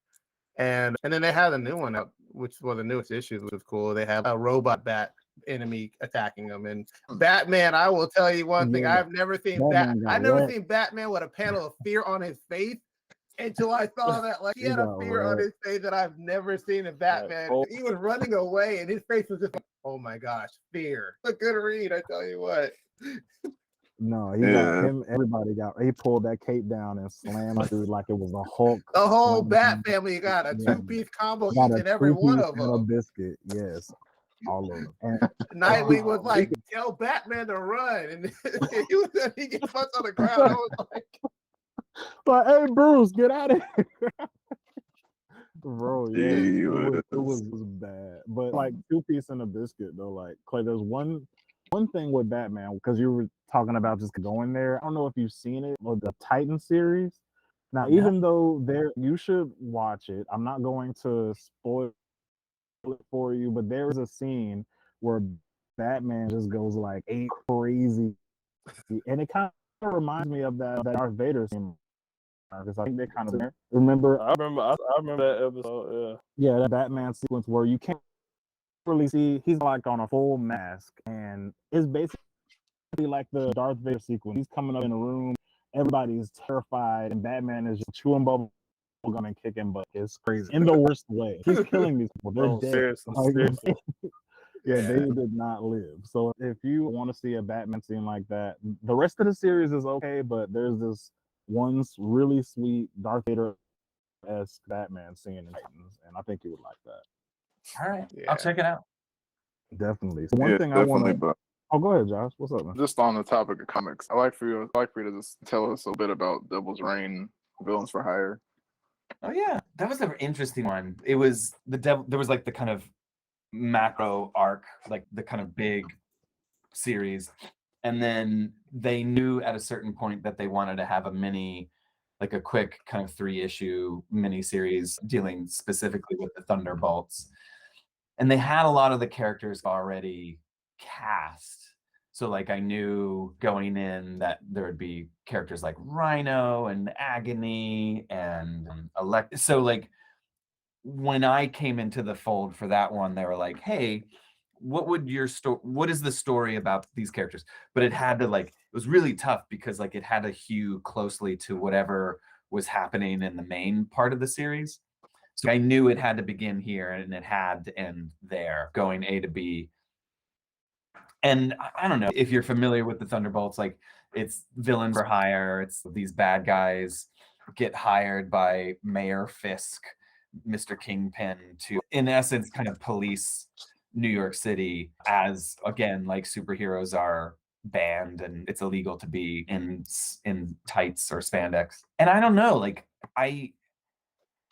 And then they had a new one out, which was the newest issue, which was cool. They have a robot bat enemy attacking them. And Batman, I will tell you one thing: I've never seen seen Batman with a panel of fear on his face until I saw that. Like he had a fear on his face that I've never seen in Batman. He was running away, and his face was just like, "Oh my gosh, fear!" A good read, I tell you what. No, he got him. Everybody he pulled that cape down and slammed through like it was a Hulk. The whole Bat family got a two-piece combo, each and every one of them. A biscuit, yes, all of them. And Nightwing was like, "Tell Batman to run," and he gets punched on the ground. I was like, "But hey, Bruce, get out of here!" Bro, it was bad. But like two-piece and a biscuit though. Like Clay, there's one thing with Batman, because you were talking about just going there. I don't know if you've seen it or the Titan series. Now, even though you should watch it. I'm not going to spoil it for you, but there is a scene where Batman just goes like ain't crazy, and it kind of reminds me of that Darth Vader scene. Because I think they kind of remember. I remember that episode. Yeah, that Batman sequence where you can't really see, he's like on a full mask, and it's basically like the Darth Vader sequence. He's coming up in a room, everybody's terrified, and Batman is just chewing bubble gum and kicking butt. It's crazy in the worst way. He's killing these people. They're dead. Seriously. Yeah, they did not live. So if you want to see a Batman scene like that, the rest of the series is okay, but there's this one really sweet Darth Vader-esque Batman scene in Titans, and I think you would like that. All right, I'll check it out. Definitely. So one thing I want to. Oh, go ahead, Josh. What's up, man? Just on the topic of comics, I'd like for you to just tell us a bit about Devil's Reign, Villains for Hire. Oh yeah, that was an interesting one. It was the devil. There was like the kind of macro arc, like the kind of big series, and then they knew at a certain point that they wanted to have a like a quick kind of 3-issue mini series dealing specifically with the Thunderbolts, and they had a lot of the characters already cast. So like I knew going in that there would be characters like Rhino and Agony and Elect. So like when I came into the fold for that one, they were like, "Hey, what is the story about these characters?" But it had to it was really tough because like it had to hew closely to whatever was happening in the main part of the series. So I knew it had to begin here and it had to end there, going A to B. And I don't know if you're familiar with the Thunderbolts, like it's villains for hire. It's these bad guys get hired by Mayor Fisk, Mr. Kingpin, to, in essence, kind of police New York City, as again, like superheroes are banned and it's illegal to be in tights or spandex. And I don't know,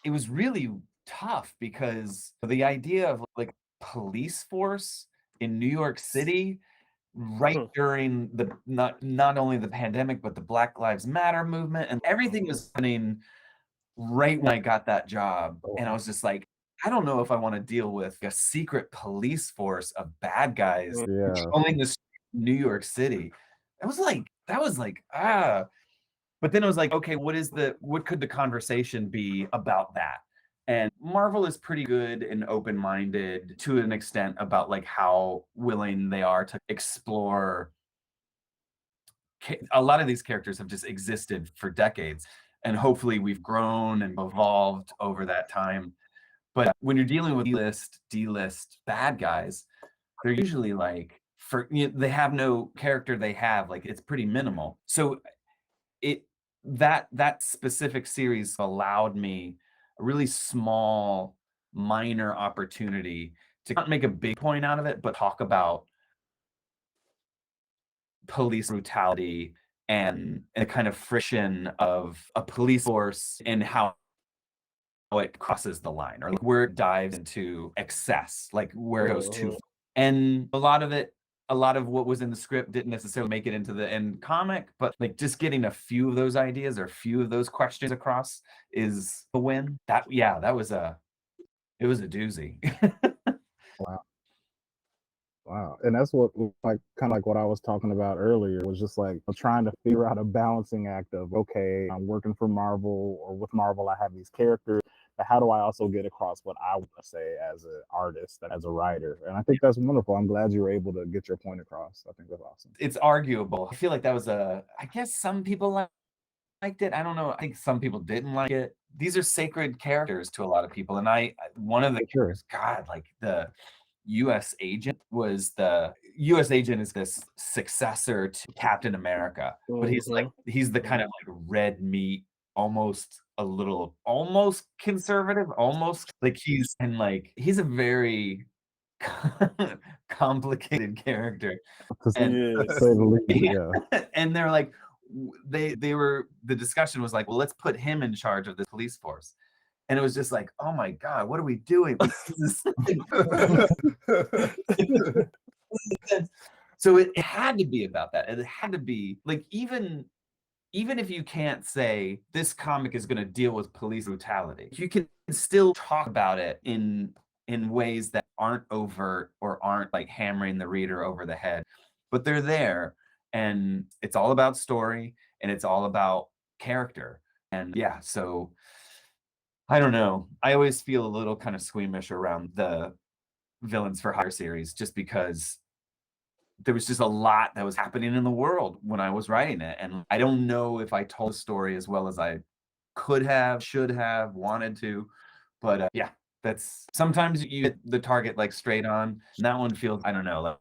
it was really tough because the idea of like police force in New York City right during the not only the pandemic but the Black Lives Matter movement, and everything was happening right when I got that job. And I was just like, I don't know if I want to deal with a secret police force of bad guys controlling this New York City. That was like but then it was like, okay, what could the conversation be about that? And Marvel is pretty good and open-minded to an extent about like how willing they are to explore. A lot of these characters have just existed for decades, and hopefully we've grown and evolved over that time. But when you're dealing with D-list bad guys, they're usually like they have no character. They have like it's pretty minimal. So that specific series allowed me a really small, minor opportunity to not make a big point out of it, but talk about police brutality and the kind of friction of a police force and how it crosses the line, or like where it dives into excess, like where it goes too far. And a lot of what was in the script didn't necessarily make it into the end comic, but like just getting a few of those ideas or a few of those questions across is a win. It was a doozy. Wow. Wow. And that's what, like, kind of like what I was talking about earlier, was just like trying to figure out a balancing act of, okay, I'm working for Marvel, or with Marvel, I have these characters, but how do I also get across what I want to say as an artist, as a writer? And I think that's wonderful. I'm glad you were able to get your point across. I think that's awesome. It's arguable. I feel like that was I guess some people liked it. I don't know. I think some people didn't like it. These are sacred characters to a lot of people. And one of the characters, God, like the U.S. agent is this successor to Captain America, but he's the kind of like red meat, almost conservative, almost like he's a very complicated character. And they're like, the discussion was like, well, let's put him in charge of the police force. And it was just like, oh my God, what are we doing? So it had to be about that. It had to be like, even if you can't say this comic is going to deal with police brutality, you can still talk about it in ways that aren't overt or aren't like hammering the reader over the head, but they're there. And it's all about story, and it's all about character. And yeah, so I don't know. I always feel a little kind of squeamish around the Villains for Hire series, just because there was just a lot that was happening in the world when I was writing it. And I don't know if I told the story as well as I could have, should have, wanted to. But yeah, that's sometimes you hit the target like straight on. And that one feels, I don't know,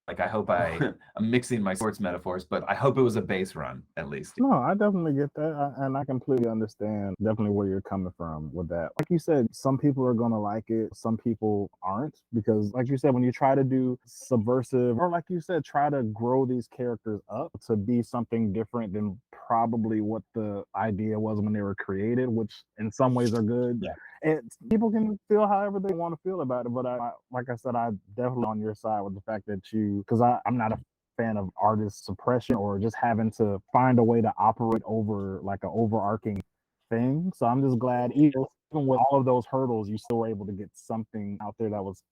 like I hope I'm mixing my sports metaphors, but I hope it was a base run at least. No, I definitely get that. And I completely understand definitely where you're coming from with that. Like you said, some people are going to like it. Some people aren't, because like you said, when you try to do subversive, or like you said, try to grow these characters up to be something different than probably what the idea was when they were created, which in some ways are good. Yeah. And people can feel however they want to feel about it. But like I said, I'm definitely on your side with the fact that because I'm not a fan of artist suppression or just having to find a way to operate over like an overarching thing. So I'm just glad even with all of those hurdles, you still were able to get something out there that was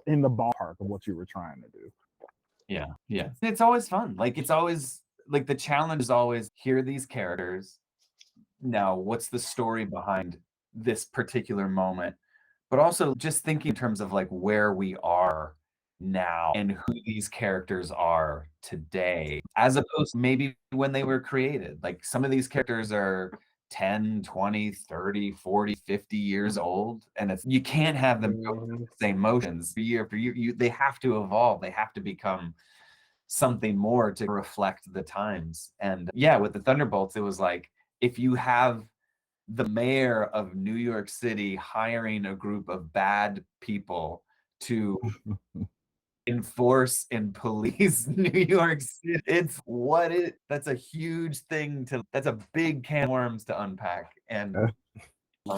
in the ballpark of what you were trying to do. Yeah. It's always fun. Like, it's always like the challenge is always, here are these characters. Now, what's the story behind this particular moment? But also just thinking in terms of like where we are now and who these characters are today, as opposed to maybe when they were created. Like, some of these characters are 10, 20, 30, 40, 50 years old, and you can't have them go through the same motions year for year. They have to evolve. They have to become something more to reflect the times. And yeah, with the Thunderbolts, it was like, if you have the mayor of New York City hiring a group of bad people to enforce and police New York City, that's a huge thing that's a big can of worms to unpack. And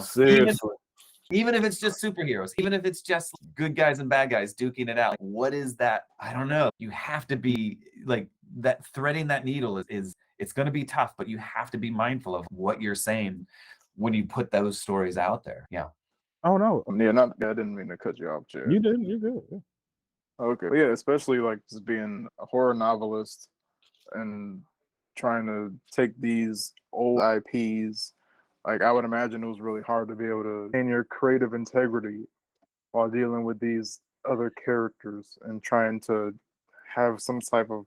seriously, even if it's just superheroes, even if it's just good guys and bad guys duking it out, like, what is that? I don't know. You have to be like that. Threading that needle is it's going to be tough, but you have to be mindful of what you're saying when you put those stories out there. Yeah. Oh no. Yeah, I didn't mean to cut you off, Jared. You didn't. You're good. Yeah. Okay. But yeah, especially like just being a horror novelist and trying to take these old IPs. Like, I would imagine it was really hard to be able to maintain your creative integrity while dealing with these other characters and trying to have some type of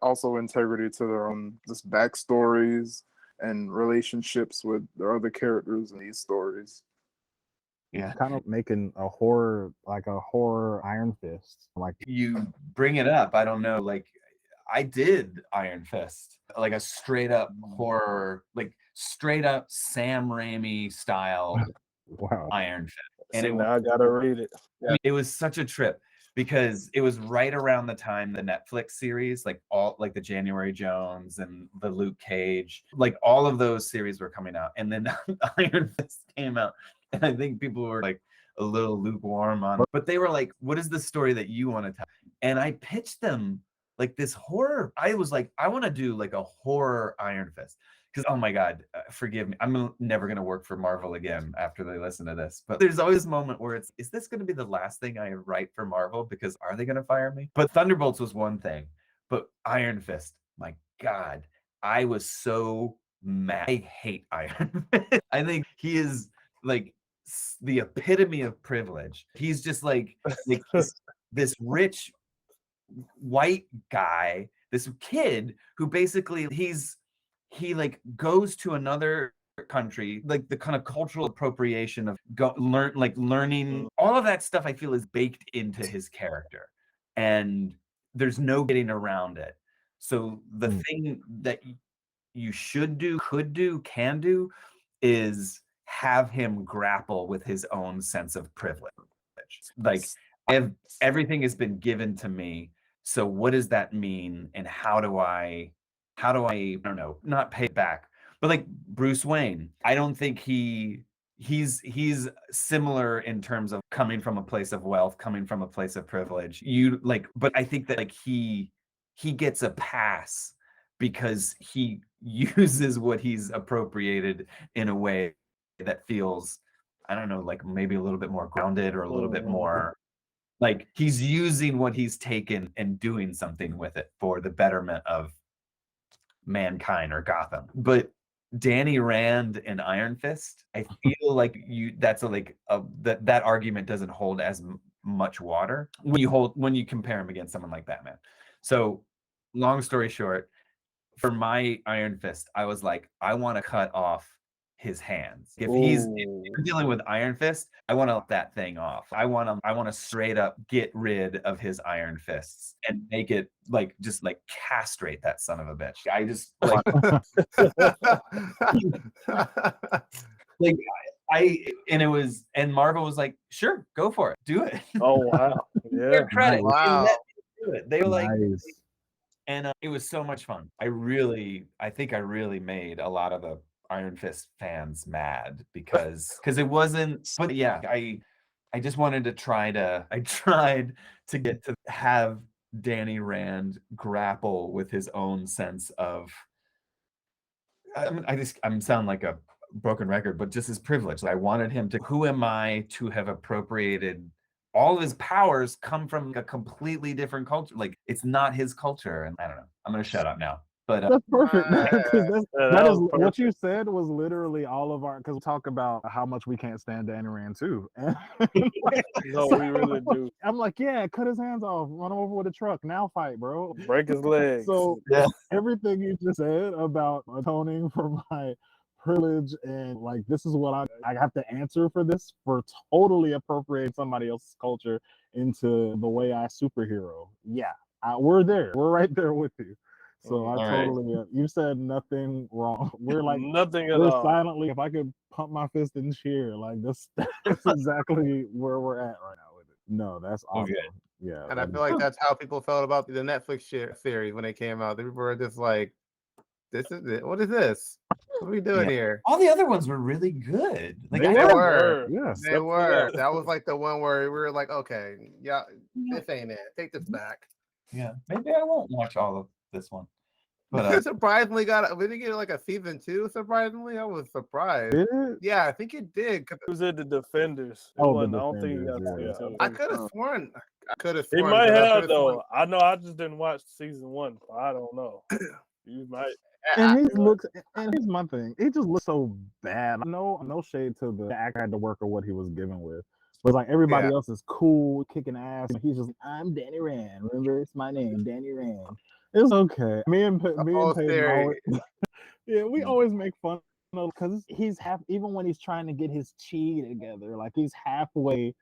also integrity to their own just backstories and relationships with their other characters in these stories. Yeah. Kind of making a horror Iron Fist. Like, you bring it up, I don't know, like I did Iron Fist, like a straight up horror, like straight up Sam Raimi style wow. Iron Fist. And now I gotta read it. Yeah. It was such a trip because it was right around the time the Netflix series, like all like the January Jones and the Luke Cage, like all of those series were coming out, and then Iron Fist came out, and I think people were like a little lukewarm on it, but they were like, what is the story that you want to tell? And I pitched them like this horror. I was like, I want to do like a horror Iron Fist, because oh my God, forgive me, I'm never gonna work for Marvel again after they listen to this. But there's always a moment where is this gonna be the last thing I write for Marvel? Because are they gonna fire me? But Thunderbolts was one thing, but Iron Fist, my God, I was so mad. I hate Iron Fist. I think he is like the epitome of privilege. He's just like this rich white guy, this kid who basically he like goes to another country, like the kind of cultural appropriation of learning all of that stuff I feel is baked into his character, and there's no getting around it. So the thing that you should do, could do, can do is have him grapple with his own sense of privilege. Like everything has been given to me. So what does that mean? And how do I don't know, not pay it back, but like Bruce Wayne, I don't think he's similar in terms of coming from a place of wealth, coming from a place of privilege. But I think that like he gets a pass because he uses what he's appropriated in a way that feels, I don't know, like maybe a little bit more grounded or a little bit more like he's using what he's taken and doing something with it for the betterment of mankind or Gotham. But Danny Rand and Iron Fist, I feel like that argument doesn't hold as much water when you compare him against someone like Batman. So long story short, for my Iron Fist, I was like, I want to cut off his hands. If you're dealing with Iron Fist, I want to let that thing off. I want to straight up get rid of his Iron Fists and make it like just like castrate that son of a bitch. I just like and Marvel was like, sure, go for it, do it. Oh wow, yeah, Their credit. Wow. They let me do it. They were like. Nice. And it was so much fun. I think I really made a lot of the Iron Fist fans mad because it wasn't. But yeah, I just wanted to tried to get to have Danny Rand grapple with his own sense of. I'm sound like a broken record, but just his privilege. I wanted him to. Who am I to have appropriated? All of his powers come from a completely different culture. Like it's not his culture, and I don't know. I'm gonna shut up now. But That's perfect. That is perfect. what you said was literally all of our, because we talk about how much we can't stand Danny Rand too. No, we really do. I'm like, yeah, cut his hands off, run him over with a truck, now fight, bro. Break his legs. So everything you just said about atoning for my privilege and like this is what I have to answer for this, for totally appropriating somebody else's culture into the way I superhero. Yeah, we're there. We're right there with you. So I totally, you said nothing wrong. We're like nothing at all. Silently, if I could pump my fist and cheer, like this, that's exactly where we're at right now with it. No, that's awesome. Okay. Yeah. And I feel like that's how people felt about the Netflix series when it came out. They were just like, this is it. What is this? What are we doing here? All the other ones were really good. Like they were. Yes. They were. That was like the one where we were like, okay, yeah, this ain't it. Take this back. Yeah. Maybe I won't watch all of this one. But surprisingly we didn't get like a season 2. Surprisingly, I was surprised. Did it? Yeah, I think it did. It was at the Defenders. I don't think he got season 2. I could have sworn. He might have though. I know. I just didn't watch season 1. So I don't know. You might. And here's my thing. He just looks so bad. No shade to the actor had to work or what he was given with. But like everybody else is cool, kicking ass. And he's just, I'm Danny Rand. Remember, it's my name, Danny Rand. It's okay. Me and Peyton always, yeah, we always make fun of because he's even when he's trying to get his chi together, like he's halfway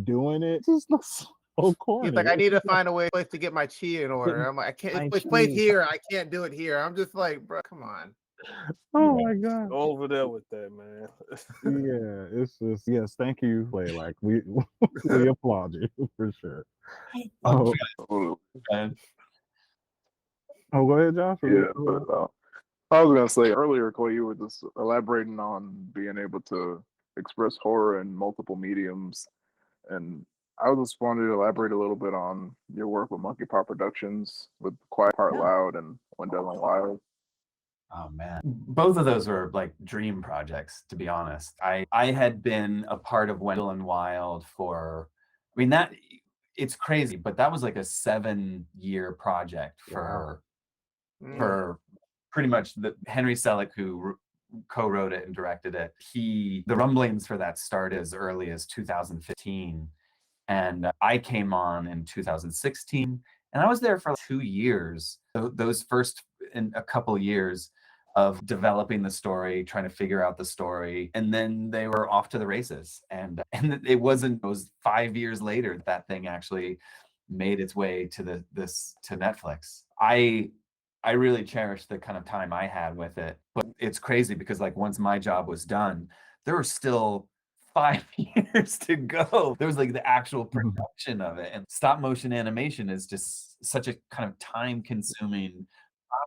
doing it. Just looks so corny. He's like, I need to find a place to get my chi in order. I'm like, I can't. It's place here. I can't do it here. I'm just like, bro, come on. Oh my god. Go over there with that, man. Yeah, it's just yes. Thank you, Clay. Like we applaud you for sure. Oh, go ahead, Josh. Yeah, but I was gonna say earlier, Clay, you were just elaborating on being able to express horror in multiple mediums, and I just wanted to elaborate a little bit on your work with Monkey Paw Productions, with Quiet Part Loud and Wendell and Wild. Oh man, both of those were like dream projects, to be honest. I had been a part of Wendell and Wild for, I mean, that it's crazy, but that was like a 7-year project for pretty much the Henry Selick, who co-wrote it and directed it. The rumblings for that started as early as 2015, and I came on in 2016, and I was there for 2 years. Those first in a couple years of developing the story, trying to figure out the story, and then they were off to the races. And it was 5 years later that thing actually made its way to to Netflix. I really cherished the kind of time I had with it, but it's crazy because like once my job was done, there were still 5 years to go. There was like the actual production of it, and stop motion animation is just such a kind of time consuming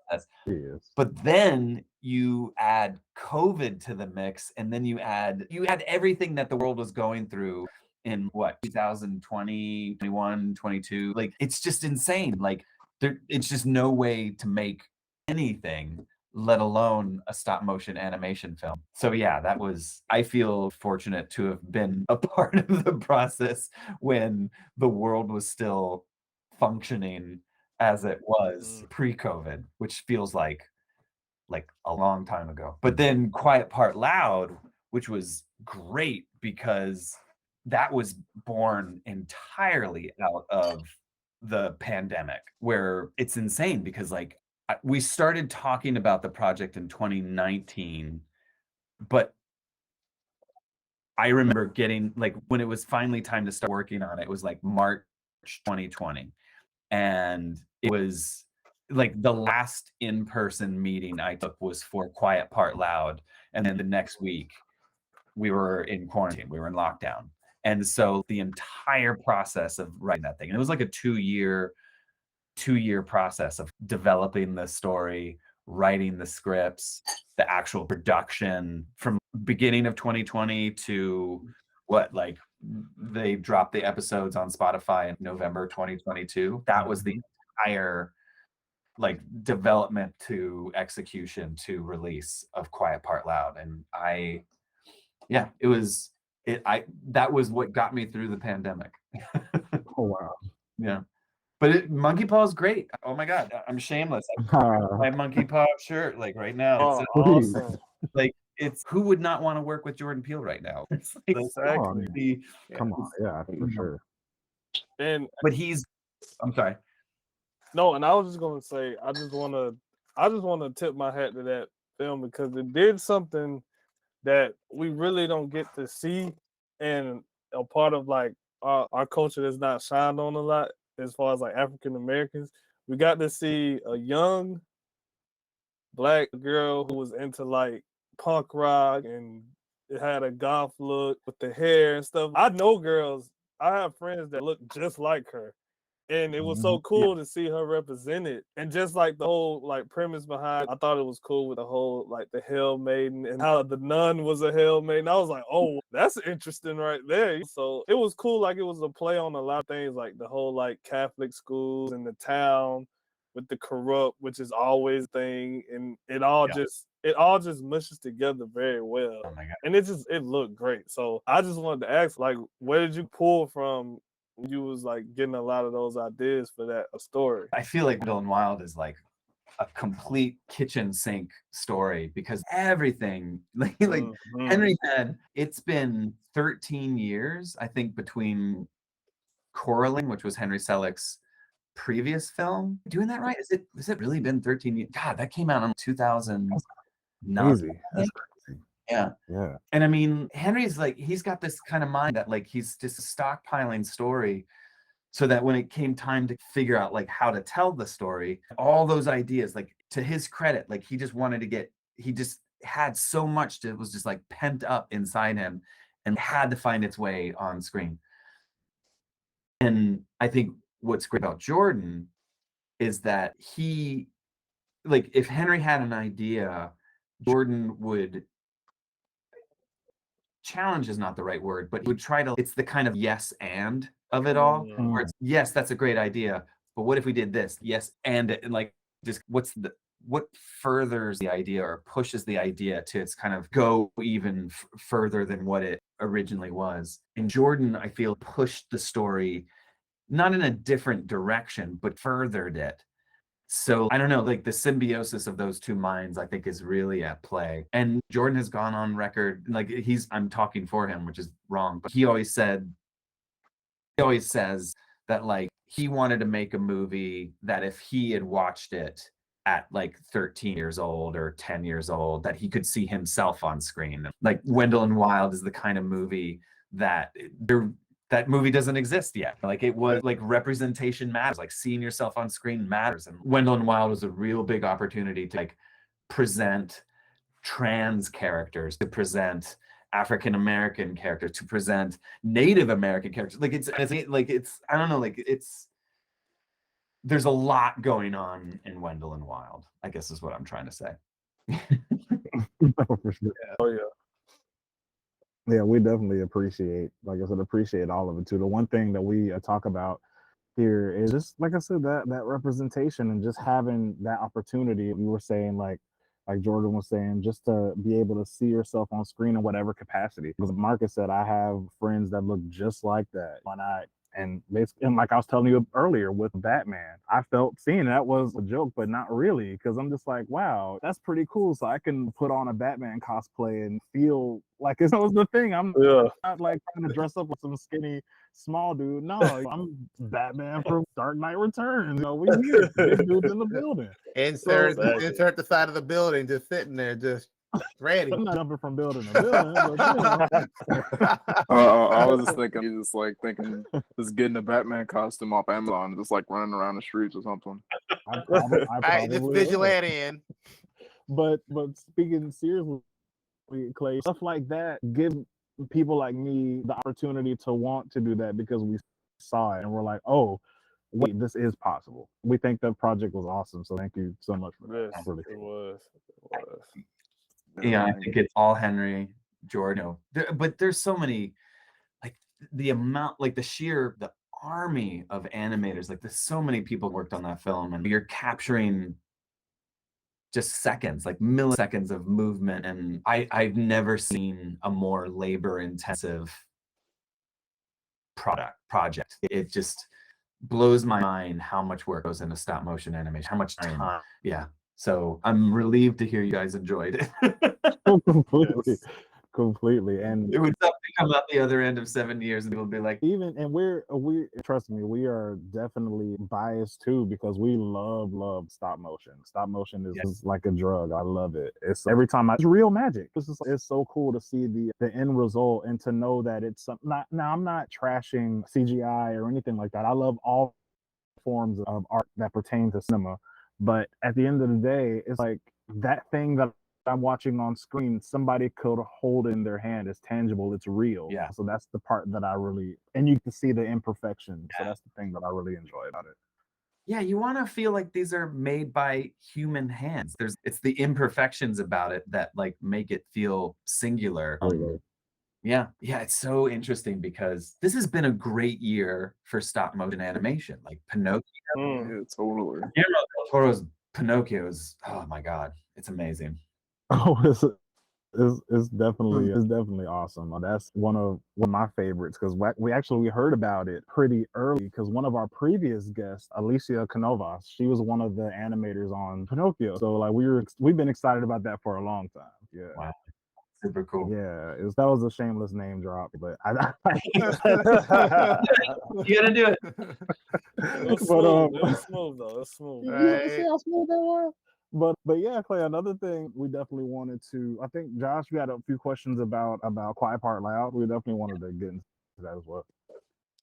process. Yes. But then you add COVID to the mix, and then you add everything that the world was going through in 2020, 21, 22. Like it's just insane. Like it's just no way to make anything, let alone a stop motion animation film. So yeah, I feel fortunate to have been a part of the process when the world was still functioning as it was pre-COVID, which feels like a long time ago. But then Quiet Part Loud, which was great because that was born entirely out of the pandemic, where it's insane because like we started talking about the project in 2019, but I remember getting like when it was finally time to start working on it, it was like March 2020. And it was like the last in-person meeting I took was for Quiet Part Loud. And then the next week we were in quarantine, we were in lockdown. And so the entire process of writing that thing, and it was like a 2-year process of developing the story, writing the scripts, the actual production from beginning of 2020 to like they dropped the episodes on Spotify in November 2022. That was the entire like development to execution to release of Quiet Part Loud. And that was what got me through the pandemic. Oh wow. Yeah. But Monkey Paw is great. Oh my God, I'm shameless. My Monkey Paw shirt, like right now. It's Awesome. like who would not want to work with Jordan Peele right now? It's like, Exactly. Come on, yeah, for sure. And but I'm sorry. no, and I was just gonna say, I just wanna tip my hat to that film because it did something that we really don't get to see, and a part of like our culture that's not shined on a lot as far as like African Americans. We got to see a young Black girl who was into like punk rock and it had a goth look with the hair and stuff. I know girls, I have friends that look just like her. And it was so cool to see her represented. And just like the whole like premise behind, I thought it was cool with the whole like the Hell Maiden and how the nun was a Hell Maiden. I was like, oh, that's interesting right there. So it was cool, like it was a play on a lot of things, like the whole like Catholic schools in the town with the corrupt, which is always a thing, and it all just mushes together very well. Oh my God. And it looked great. So I just wanted to ask, like, where did you pull from? You was like getting a lot of those ideas for that story. I feel like Wendell and Wild is like a complete kitchen sink story because everything like Henry had, it's been 13 years, I think, between Coraline, which was Henry Selick's previous film. Doing that right? Has it really been 13 years? God, that came out in 2009. Easy. That's crazy. Yeah. Yeah. And I mean, Henry's like, he's got this kind of mind that like he's just stockpiling story so that when it came time to figure out like how to tell the story, all those ideas, like to his credit, like he just had so much that was just like pent up inside him and had to find its way on screen. And I think what's great about Jordan is that he, like, if Henry had an idea, Jordan would challenge is not the right word, but he would try to, it's the kind of yes and of it all, where it's, yes, that's a great idea, but what if we did this? Yes, and it, and like, just what's what furthers the idea or pushes the idea to its kind of go even further than what it originally was. And Jordan, I feel, pushed the story not in a different direction, but furthered it. So I don't know, like the symbiosis of those two minds, I think, is really at play. And Jordan has gone on record, like I'm talking for him, which is wrong, but he always says that like he wanted to make a movie that if he had watched it at like 13 years old or 10 years old, that he could see himself on screen. Like Wendell and Wild is the kind of movie that that movie doesn't exist yet. Like it was like representation matters, like seeing yourself on screen matters. And Wendell and Wild was a real big opportunity to like present trans characters, to present African American characters, to present Native American characters. Like it's I don't know, like there's a lot going on in Wendell and Wild, I guess is what I'm trying to say. For sure. Oh yeah. Yeah, we definitely appreciate, like I said, appreciate all of it too. The one thing that we talk about here is just, like I said, that representation and just having that opportunity. We were saying, like Jordan was saying, just to be able to see yourself on screen in whatever capacity. Because Marcus said, I have friends that look just like that. And like I was telling you earlier with Batman, I felt seeing that was a joke, but not really, because I'm just like, wow, that's pretty cool. So I can put on a Batman cosplay and feel like it was the thing. I'm not like trying to dress up with some skinny small dude. No, I'm Batman from Dark Knight Returns. You know, we here, big dudes in the building. Insert the side of the building, just sitting there, just ready. I'm not jumping from building to building. But, I was just thinking, just getting a Batman costume off Amazon, and just like running around the streets or something. I probably just vigilante in. But speaking seriously, Clay, stuff like that give people like me the opportunity to want to do that because we saw it and we're like, oh, wait, this is possible. We think that project was awesome, so thank you so much for that. Yes, it was. Yeah, I think it's all Henry, Jordan. But there's so many, like the amount, like the army of animators, like there's so many people worked on that film, and you're capturing just seconds, like milliseconds of movement. And I've never seen a more labor-intensive project. It just blows my mind how much work goes into stop motion animation, how much time. Yeah. So I'm relieved to hear you guys enjoyed it. Completely. And it would come out the other end of 7 years and people would be like, and we trust me, we are definitely biased too, because we love stop motion. Stop motion is like a drug. I love it. It's every time it's real magic. It's so cool to see the end result and to know that it's not. Now I'm not trashing CGI or anything like that. I love all forms of art that pertain to cinema. But at the end of the day, it's like that thing that I'm watching on screen, somebody could hold in their hand. It's tangible, it's real. Yeah. So that's the part that I really, and you can see the imperfection. So that's the thing that I really enjoy about it. Yeah, you want to feel like these are made by human hands. It's the imperfections about it that like make it feel singular. Yeah, it's so interesting because this has been a great year for stop motion animation. Like Pinocchio. Yeah, totally. Guillermo del Toro's Pinocchio is, oh my God, it's amazing. Oh, it's definitely awesome. That's one of my favorites, because we heard about it pretty early, because one of our previous guests, Alicia Canovas, she was one of the animators on Pinocchio. So like we've been excited about that for a long time. Yeah. Wow. Super cool. Yeah, that was a shameless name drop, but you gotta do it. It's smooth though. It's smooth. Right. See how smooth that was? But yeah, Clay, another thing we definitely wanted to, I think Josh, we had a few questions about Quiet Part Loud. We definitely wanted to get into that as well.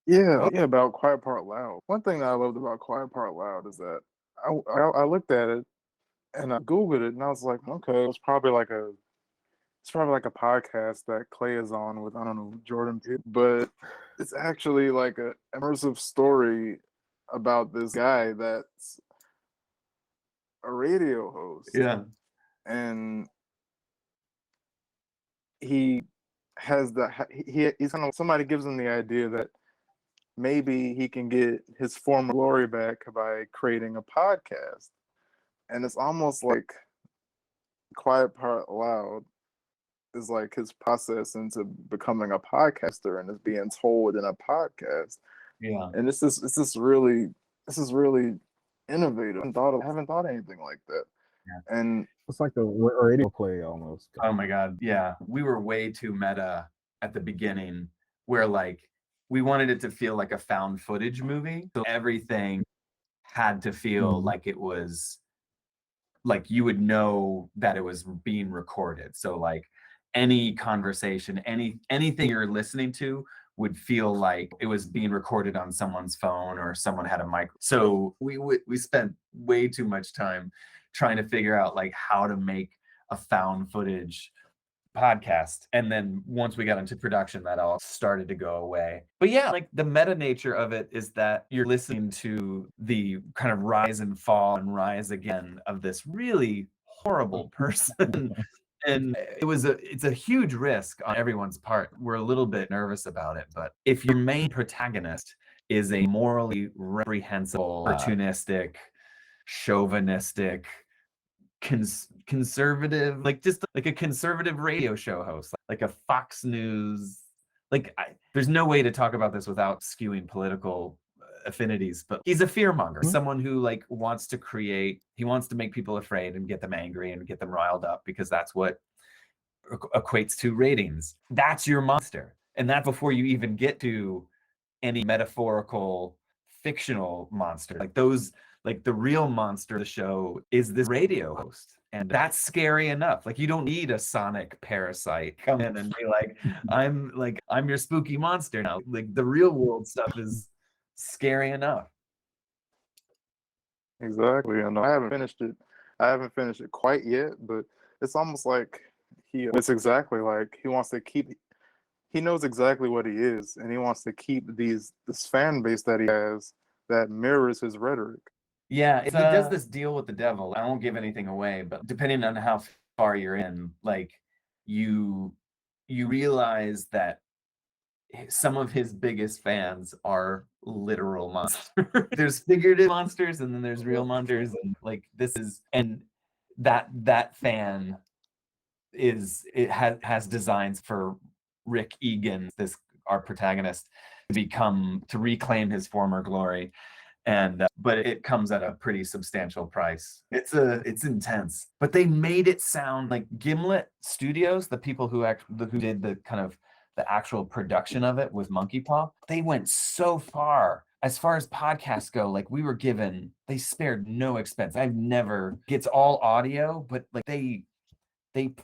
Yeah, about Quiet Part Loud. One thing that I loved about Quiet Part Loud is that I looked at it and I Googled it and I was like, okay, it's probably like a podcast that Clay is on with, I don't know, Jordan, but it's actually like an immersive story about this guy that's a radio host. Yeah. And he has he's kind of, somebody gives him the idea that maybe he can get his former glory back by creating a podcast. And it's almost like Quiet Part Loud is like his process into becoming a podcaster and is being told in a podcast. Yeah. And this is really innovative. I haven't thought anything like that. Yeah. And it's like a radio play almost. Oh my God. Yeah. We were way too meta at the beginning, where like we wanted it to feel like a found footage movie. So everything had to feel like it was like you would know that it was being recorded. So like any conversation, anything you're listening to would feel like it was being recorded on someone's phone or someone had a mic. So we spent way too much time trying to figure out like how to make a found footage podcast. And then once we got into production, that all started to go away. But yeah, like the meta nature of it is that you're listening to the kind of rise and fall and rise again of this really horrible person. And it's a huge risk on everyone's part. We're a little bit nervous about it, but if your main protagonist is a morally reprehensible, opportunistic, chauvinistic, conservative, like just like a conservative radio show host, like a Fox News, like there's no way to talk about this without skewing political affinities, but he's a fearmonger, someone who like wants to make people afraid and get them angry and get them riled up, because that's what equates to ratings. That's your monster. And that's before you even get to any metaphorical fictional monster. Like those, like the real monster of the show is this radio host. And that's scary enough. Like you don't need a sonic parasite come in and be like, I'm your spooky monster now. Like the real world stuff is scary enough. Exactly. And I haven't finished it quite yet, but it's almost like it's exactly like he knows exactly what he is, and he wants to keep this fan base that he has that mirrors his rhetoric. Yeah, he does this deal with the devil. I won't give anything away, but depending on how far you're in, like you realize that some of his biggest fans are literal monsters. There's figurative monsters, and then there's real monsters, and like that fan has designs for Rick Egan, our protagonist, to reclaim his former glory. And but it comes at a pretty substantial price. It's intense, but they made it sound like Gimlet Studios, the people who did the kind of the actual production of it with Monkey Paw, they went so far as podcasts go. Like they spared no expense. It's all audio, but like they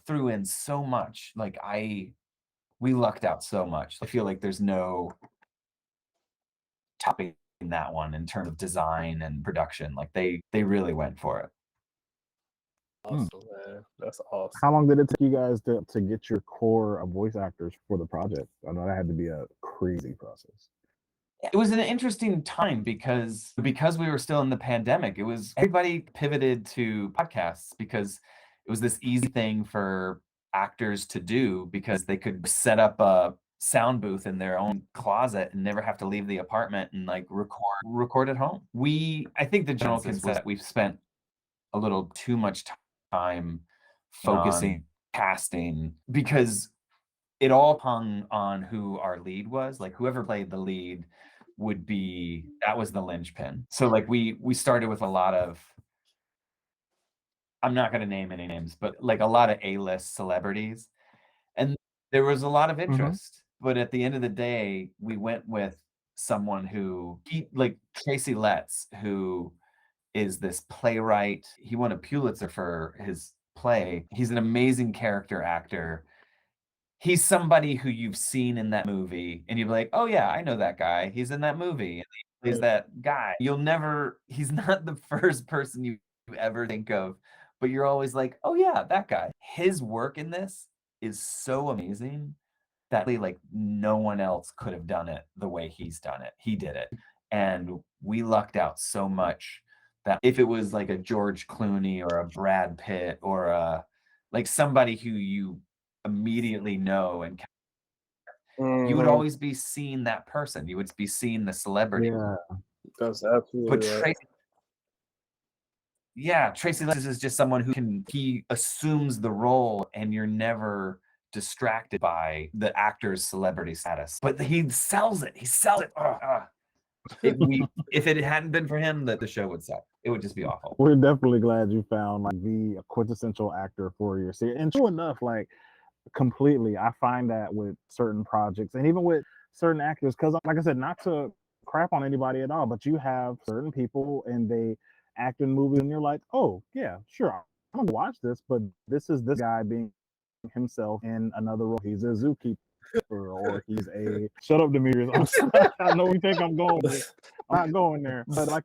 threw in so much. Like we lucked out so much. I feel like there's no topping that one in terms of design and production. Like they really went for it. Awesome, man. That's awesome. How long did it take you guys to get your core of voice actors for the project? I know that had to be a crazy process. It was an interesting time because we were still in the pandemic. Everybody pivoted to podcasts because it was this easy thing for actors to do, because they could set up a sound booth in their own closet and never have to leave the apartment and like record at home. I think the general consensus was that we've spent a little too much time focusing on casting, because it all hung on who our lead was. Like whoever played the lead that was the linchpin. So like we started with a lot of, I'm not going to name any names, but like a lot of A-list celebrities, and there was a lot of interest. But at the end of the day, we went with someone like Tracy Letts, who is this playwright. He won a Pulitzer for his play. He's an amazing character actor. He's somebody who you've seen in that movie, and you'd be like, oh yeah, I know that guy. He's in that movie. And he plays that guy. He's not the first person you ever think of, but you're always like, oh yeah, that guy. His work in this is so amazing that like no one else could have done it the way he's done it. He did it. And we lucked out so much that if it was like a George Clooney or a Brad Pitt or like somebody who you immediately know, and you would always be seeing that person. You would be seeing the celebrity. Yeah, that's absolutely But right. Yeah, Tracy Letts is just someone he assumes the role, and you're never distracted by the actor's celebrity status. But he sells it. He sells it. If it hadn't been for him, the show would suck. It would just be awful. We're definitely glad you found like the quintessential actor for your series. And true enough, like completely, I find that with certain projects and even with certain actors, because like I said, not to crap on anybody at all, but you have certain people and they act in movies and you're like, oh yeah, sure, I'm gonna watch this, but this is this guy being himself in another role. He's a zookeeper or he's a shut up, Demetrius. I know you think I'm going there. I'm not going there. But like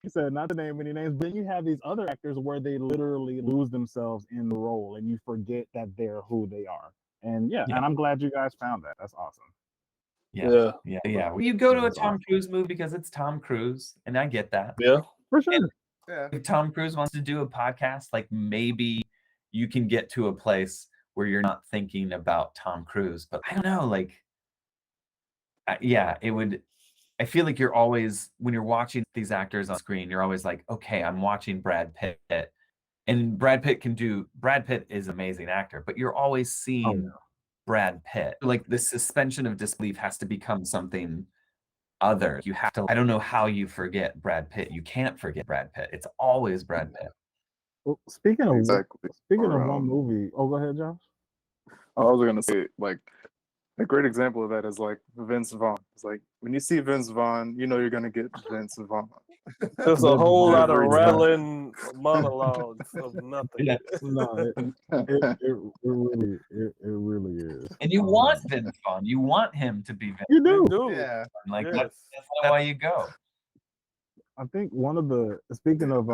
you said, not to name any names, but you have these other actors where they literally lose themselves in the role and you forget that they're who they are. And yeah. And I'm glad you guys found that. That's awesome. Yeah. You go to a Tom Cruise movie because it's Tom Cruise, and I get that. Yeah, for sure. If Tom Cruise wants to do a podcast, like maybe you can get to a place where you're not thinking about Tom Cruise. But I don't know, like, it would. I feel like you're always, when you're watching these actors on screen, you're always like, okay, I'm watching Brad Pitt. And Brad Pitt is an amazing actor, but you're always seeing Brad Pitt. Like the suspension of disbelief has to become something other. You have to, I don't know how you forget Brad Pitt. You can't forget Brad Pitt. It's always Brad Pitt. Well, speaking of one movie, go ahead, Josh. I was gonna say, like, a great example of that is like Vince Vaughn. It's like when you see Vince Vaughn, you know you're gonna get Vince Vaun. There's a whole lot of rattling monologues of nothing. Yeah. No, it really is. And you want Vince Vaughn. You want him to be Vince. You do. Yeah. Like that's why you go. I think one of the speaking of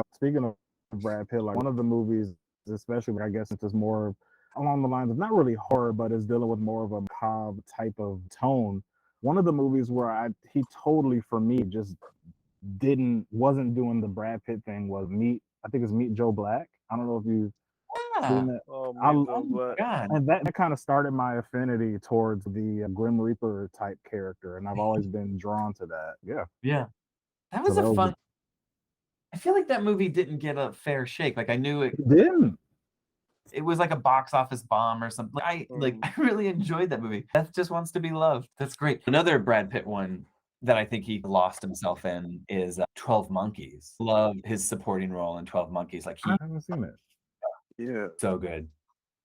Brad Pitt, like one of the movies, especially I guess it's more along the lines of not really horror, but is dealing with more of a macabre type of tone. One of the movies where he totally, for me, just wasn't doing the Brad Pitt thing was Meet Joe Black. I don't know if you've seen that. Oh my God. And that kind of started my affinity towards the Grim Reaper type character, and I've always been drawn to that. Yeah. That was fun. I feel like that movie didn't get a fair shake. Like I knew it didn't. It was like a box office bomb or something. I really enjoyed that movie. Beth Just Wants to Be Loved. That's great. Another Brad Pitt one that I think he lost himself in is 12 Monkeys. Love his supporting role in 12 Monkeys. Like I haven't seen it. Yeah, so good.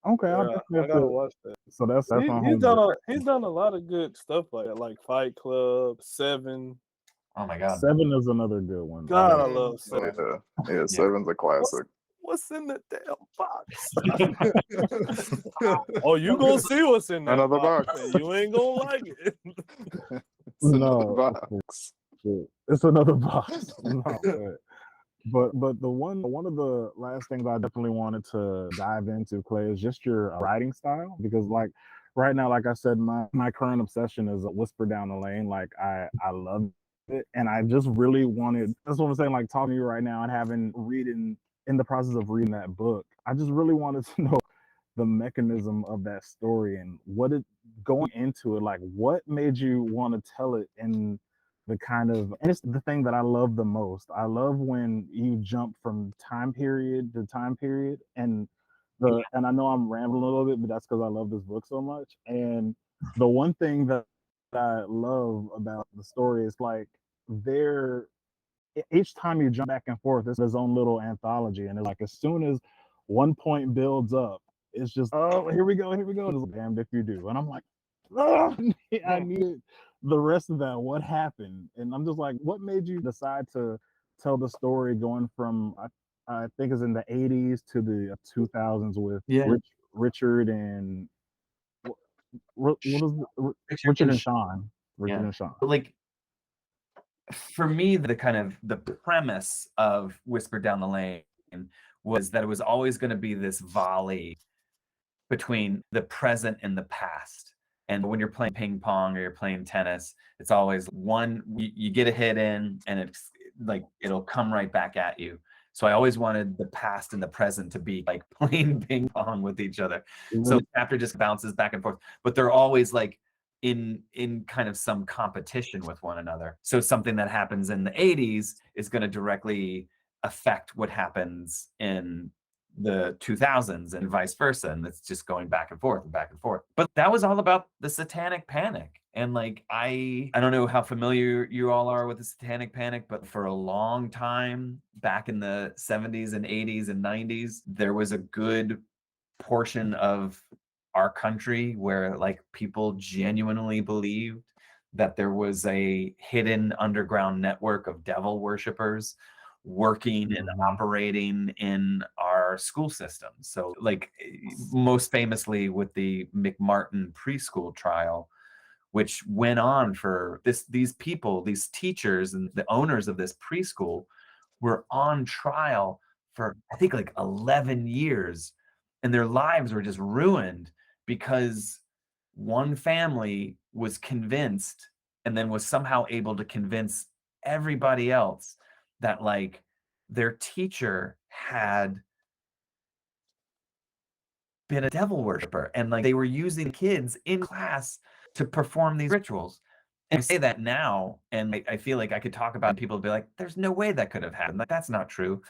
Okay, I gotta watch that. So that's he's done a lot of good stuff like that, like Fight Club, Seven. Oh my God, Seven is another good one. God, I love Seven. Yeah, Seven's a classic. What's in the damn box? Oh, you gonna see what's in that Another box. box. And you ain't gonna like it. Box. It's another box. But one of the last things I definitely wanted to dive into, Clay, is just your writing style, because like right now, like I said, my current obsession is a Whisper Down the Lane. Like I love it, and I just really wanted. That's what I'm saying. Like talking to you right now and in the process of reading that book, I just really wanted to know the mechanism of that story and going into it, like what made you want to tell it in the kind of, and it's the thing that I love the most. I love when you jump from time period to time period, and I know I'm rambling a little bit, but that's because I love this book so much. And the one thing that I love about the story is like each time you jump back and forth, it's his own little anthology. And it's like, as soon as one point builds up, it's just, oh, here we go. It's like, damned if you do. And I'm like, oh, I needed the rest of that. What happened? And I'm just like, what made you decide to tell the story going from, I think it's in the 80s to the 2000s with Richard and Richard and Sean. Richard and Sean. Like, for me, the premise of Whisper Down the Lane was that it was always going to be this volley between the present and the past. And when you're playing ping pong or you're playing tennis, it's always one, you get a hit in and it's like, it'll come right back at you. So I always wanted the past and the present to be like playing ping pong with each other. Mm-hmm. So the chapter just bounces back and forth, but they're always like in kind of some competition with one another. So something that happens in the 80s is going to directly affect what happens in the 2000s and vice versa, and it's just going back and forth and back and forth. But that was all about the Satanic Panic. And like I don't know how familiar you all are with the Satanic Panic, but for a long time back in the 70s and 80s and 90s, there was a good portion of our country where like people genuinely believed that there was a hidden underground network of devil worshippers working and operating in our school system. So like most famously with the McMartin preschool trial, which went on for these people, these teachers and the owners of this preschool were on trial for I think like 11 years, and their lives were just ruined because one family was convinced and then was somehow able to convince everybody else that like their teacher had been a devil worshiper, and like they were using kids in class to perform these rituals. And I say that now, and I feel like I could talk about it, people be like, there's no way that could have happened. Like, that's not true.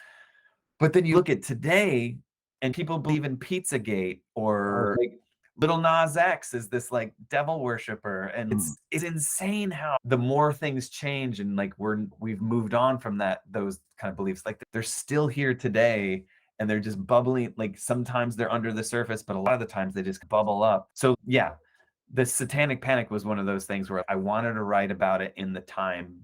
But then you look at today and people believe in Pizzagate, or like Little Nas X is this like devil worshiper. And it's insane how the more things change and like we've moved on from those kind of beliefs. Like they're still here today and they're just bubbling. Like sometimes they're under the surface, but a lot of the times they just bubble up. So yeah, the Satanic Panic was one of those things where I wanted to write about it in the time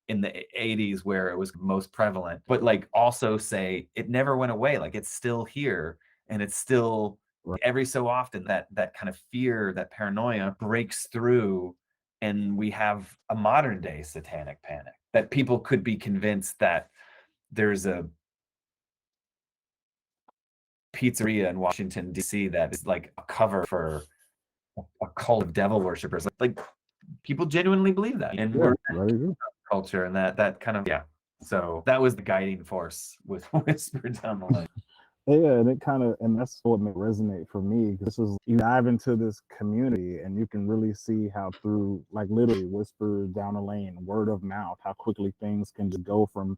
in the 80s where it was most prevalent, but like also say it never went away. Like it's still here, and it's still every so often that kind of fear, that paranoia breaks through, and we have a modern day Satanic Panic that people could be convinced that there's a pizzeria in Washington, D.C. that is like a cover for a cult of devil worshippers. Like people genuinely believe that, and we're culture, and that kind of so that was the guiding force with Whisper Down the Lane. Yeah, and that's what made it resonate for me. This is, you dive into this community and you can really see how through like literally Whisper Down the Lane, word of mouth, how quickly things can just go from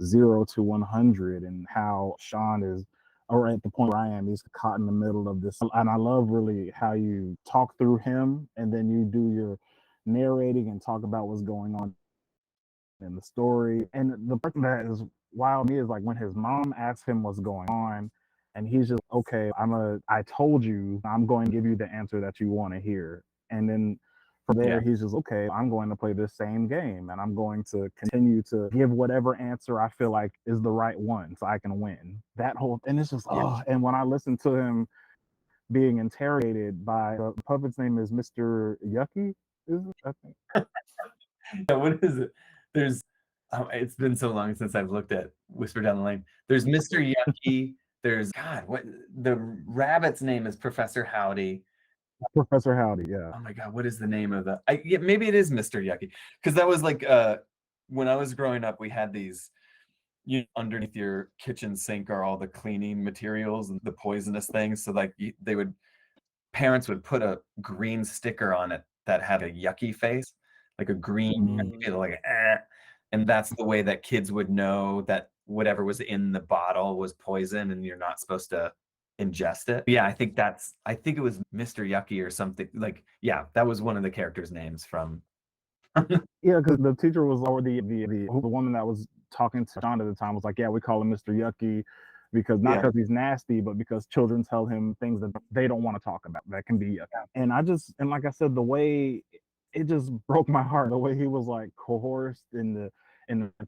0 to 100, and how Sean is, or at the point where I am, he's caught in the middle of this. And I love really how you talk through him and then you do your narrating and talk about what's going on in the story. And the part that is wild to me is like when his mom asks him what's going on, and he's just, okay, I told you, I'm going to give you the answer that you want to hear. And then from there, he's just, okay, I'm going to play this same game, and I'm going to continue to give whatever answer I feel like is the right one so I can win. That whole, and it's just, and when I listen to him being interrogated by the puppet's name is Mr. Yucky, is it? I think. Yeah, what is it? There's it's been so long since I've looked at Whisper Down the Lane. There's Mr. Yucky. There's what the rabbit's name is Professor Howdy. Professor Howdy, yeah. Oh my God, what is the name of the? Maybe it is Mr. Yucky, because that was like when I was growing up, we had these. Underneath your kitchen sink are all the cleaning materials and the poisonous things. So like parents would put a green sticker on it that had a yucky face, like a green, like and that's the way that kids would know that whatever was in the bottle was poison and you're not supposed to ingest it. Yeah, I think it was Mr. Yucky or something. Like, yeah, that was one of the characters' names from. Yeah, because the teacher was, or the woman that was talking to John at the time was like, yeah, we call him Mr. Yucky because not because he's nasty, but because children tell him things that they don't want to talk about that can be yucky. And like I said, the way it just broke my heart, the way he was like coerced in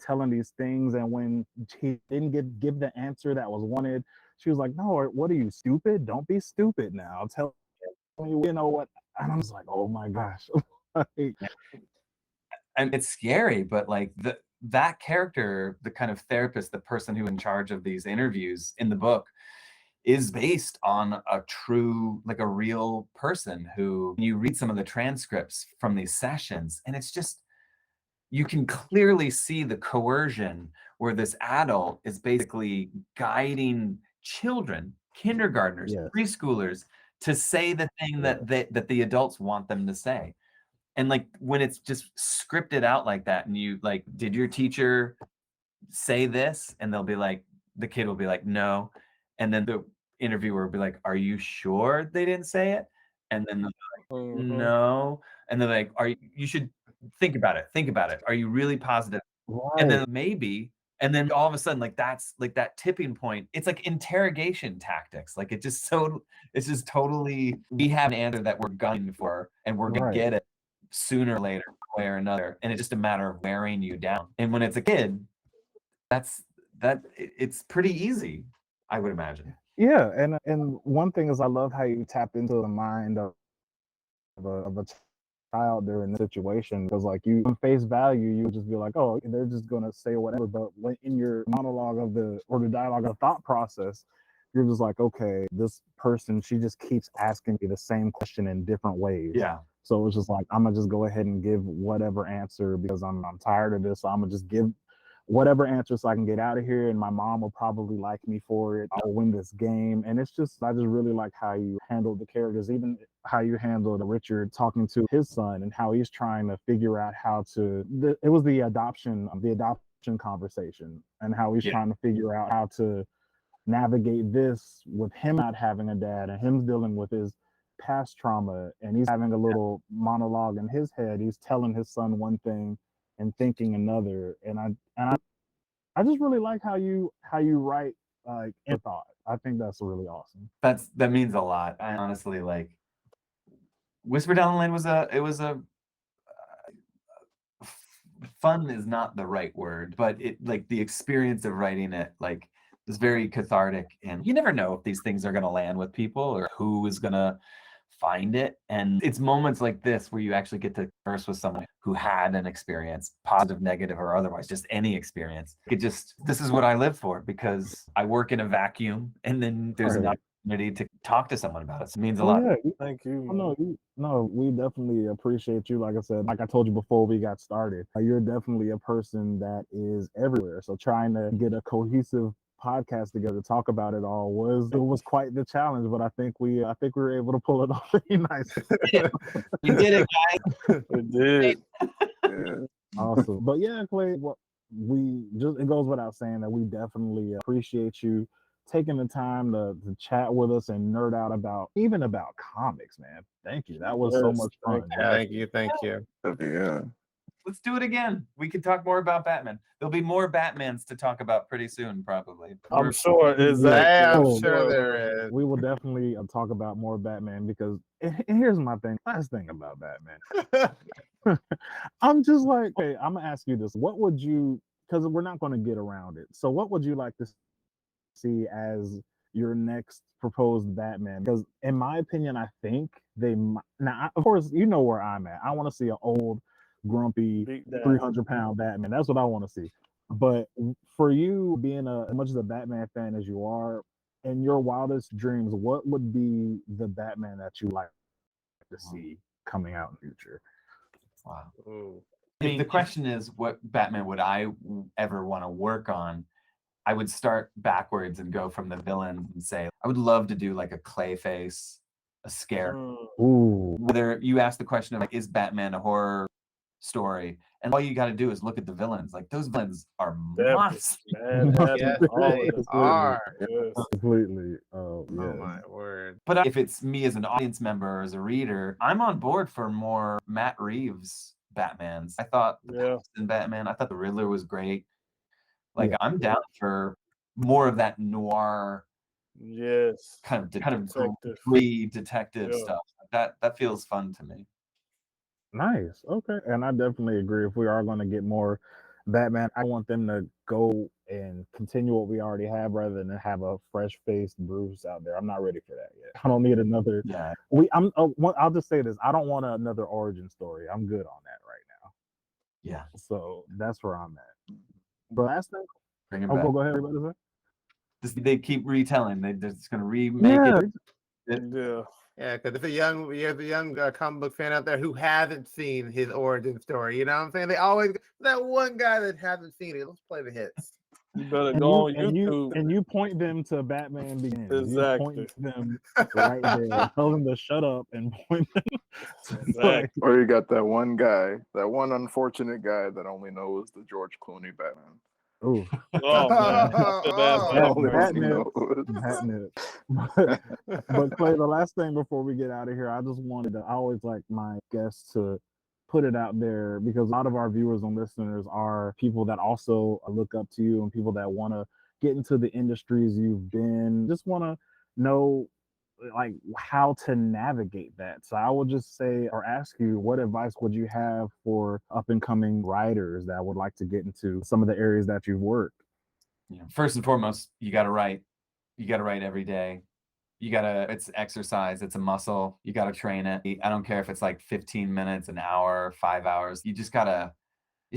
telling these things, and when he didn't give the answer that was wanted, she was like, no, what are you, stupid? Don't be stupid now. Tell me, you know what? And I was like, oh my gosh. And it's scary, but like that character, the kind of therapist, the person who in charge of these interviews in the book, is based on a true, like a real person who, you read some of the transcripts from these sessions, and it's just, you can clearly see the coercion where this adult is basically guiding children, kindergartners, preschoolers, to say the thing that the adults want them to say. And like when it's just scripted out like that, and you like, did your teacher say this, and they'll be like, the kid will be like, no, and then the interviewer will be like, are you sure they didn't say it? And then they'll be like, no, and they're like, you should think about it. Are you really positive? Right. And then maybe, and then all of a sudden, like that's like that tipping point. It's like interrogation tactics. Like it's just totally, we have an answer that we're gunning for, and we're gonna get it sooner or later, one way or another. And it's just a matter of wearing you down. And when it's a kid, it's pretty easy, I would imagine. Yeah, and one thing is, I love how you tap into the mind of a child during the situation, because like you, on face value, you would just be like, oh, they're just gonna say whatever. But when in your monologue of the dialogue of thought process, you're just like, okay, this person, she just keeps asking me the same question in different ways. Yeah. So it's just like, I'm gonna just go ahead and give whatever answer because I'm tired of this. So I'm gonna just give whatever answer so I can get out of here, and my mom will probably like me for it. I'll win this game. And it's just, I just really like how you handled the characters, even how you handled Richard talking to his son and how he's trying to figure out how to, it was the adoption conversation, and how he's trying to figure out how to navigate this with him not having a dad and him dealing with his past trauma, and he's having a little monologue in his head. He's telling his son one thing and thinking another, and I just really like how you write like in thought. I think that's really awesome. That means a lot. I honestly, like, Whisper Down the Lane was fun is not the right word, but it, like, the experience of writing it, like, was very cathartic, and you never know if these things are going to land with people or who is going to find it. And it's moments like this where you actually get to converse with someone who had an experience, positive, negative, or otherwise, just any experience. This is what I live for, because I work in a vacuum, and then there's an opportunity to talk to someone about it. So it means a lot. Yeah. Thank you. No, we definitely appreciate you. Like I said, like I told you before we got started, you're definitely a person that is everywhere. So trying to get a cohesive podcast together to talk about it all was quite the challenge, but I think we were able to pull it off pretty nice. We did it, guys. We did. Awesome. But yeah, Clay, it goes without saying that we definitely appreciate you taking the time to chat with us and nerd out about comics, man. Thank you. That was so much fun. Thank you. Yeah. Let's do it again. We can talk more about Batman. There'll be more Batmans to talk about pretty soon, probably. I'm sure. Exactly. I'm sure there is. We will definitely talk about more Batman, because and here's my thing. Last thing about Batman. I'm just like, hey, I'm gonna ask you this. What would you, because we're not going to get around it. So what would you like to see as your next proposed Batman? Because in my opinion, I think they might. Now, of course, you know where I'm at. I want to see an old, grumpy 300-pound Batman. That's what I want to see. But for you, being as much as a Batman fan as you are, in your wildest dreams, what would be the Batman that you like to see coming out in the future? Wow. If the question is what Batman would I ever want to work on, I would start backwards and go from the villains and say, I would love to do like a Clayface, a Scarecrow. Whether you ask the question of, like, is Batman a horror story, and all you got to do is look at the villains. Like, those villains are monsters. Yes, they are. Completely. Oh my word. But if it's me as an audience member or as a reader, I'm on board for more Matt Reeves Batmans. I thought in Batman, I thought the Riddler was great. Like, I'm down for more of that noir, kind of detective stuff. That feels fun to me. Nice. Okay. And I definitely agree. If we are going to get more Batman, I want them to go and continue what we already have rather than have a fresh-faced Bruce out there. I'm not ready for that yet. I don't need another. Yeah. I'll just say this. I don't want another origin story. I'm good on that right now. Yeah. So that's where I'm at. But last thing. Bring it back. Go ahead, everybody. They keep retelling. They're just going to remake it. Yeah, because if you have a young comic book fan out there who hasn't seen his origin story, you know what I'm saying? They always, that one guy that hasn't seen it, let's play the hits. You better go on YouTube. And you point them to Batman Begins. Exactly. You point them right there. Tell them to shut up and point them. Exactly. Or you got that one guy, that one unfortunate guy that only knows the George Clooney Batman. Ooh, Oh man, I feel bad for that Only person. he knows. catnip. But Clay, the last thing before we get out of here, I just wanted to. I always like my guests to put it out there because a lot of our viewers and listeners are people that also look up to you and people that want to get into the industries you've been. Just want to know like how to navigate that. So I would just say or ask you, what advice would you have for up and coming writers that would like to get into some of the areas that you've worked? First and foremost, you got to write. You got to write every day. It's exercise, it's a muscle. You got to train it. I don't care if it's like 15 minutes, an hour, 5 hours. You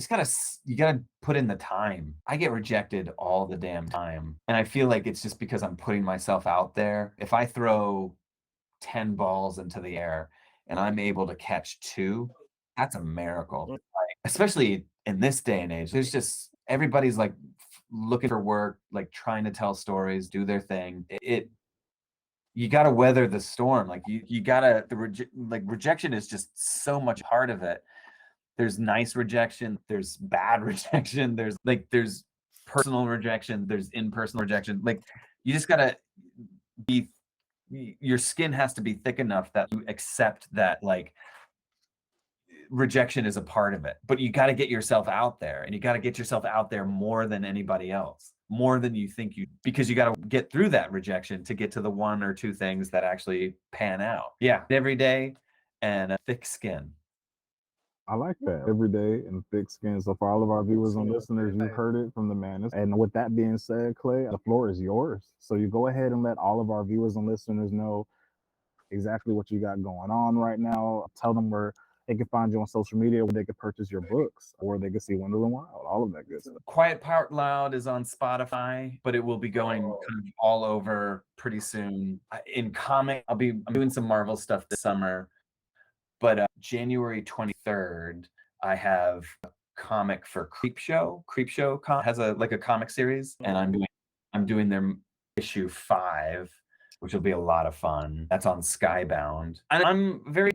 gotta put in the time. I get rejected all the damn time. And I feel like it's just because I'm putting myself out there. If I throw 10 balls into the air and I'm able to catch 2, that's a miracle. Like, especially in this day and age, there's just everybody's like looking for work, like trying to tell stories, do their thing. You got to weather the storm. Like you got to rejection is just so much part of it. There's nice rejection, there's bad rejection, there's personal rejection, there's impersonal rejection. Like you just got to your skin has to be thick enough that you accept that like rejection is a part of it. But you got to get yourself out there, and you got to get yourself out there more than anybody else, more than you think because you got to get through that rejection to get to the 1 or 2 things that actually pan out. Yeah, every day and a thick skin. I like that. Every day and thick skin. So for all of our viewers and listeners, you've heard it from the man. And with that being said, Clay, the floor is yours. So you go ahead and let all of our viewers and listeners know exactly what you got going on right now. Tell them where they can find you on social media, where they can purchase your books, or they can see Wendell and Wild, all of that good stuff. Quiet Part Loud is on Spotify, but it will be going kind of all over pretty soon. In comic, I'm doing some Marvel stuff this summer, but January 23rd, I have a comic for Creepshow. Creepshow has a comic series, and I'm doing their issue 5, which will be a lot of fun. That's on Skybound. And I'm very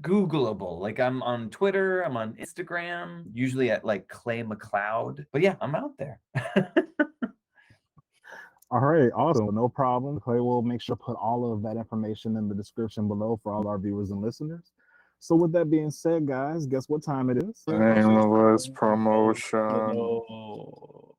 Googleable. Like I'm on Twitter, I'm on Instagram, usually at like Clay McLeod. But yeah, I'm out there. All right, awesome. No problem. Clay will make sure to put all of that information in the description below for all our viewers and listeners. So with that being said, guys, guess what time it is? Shameless promotion. No.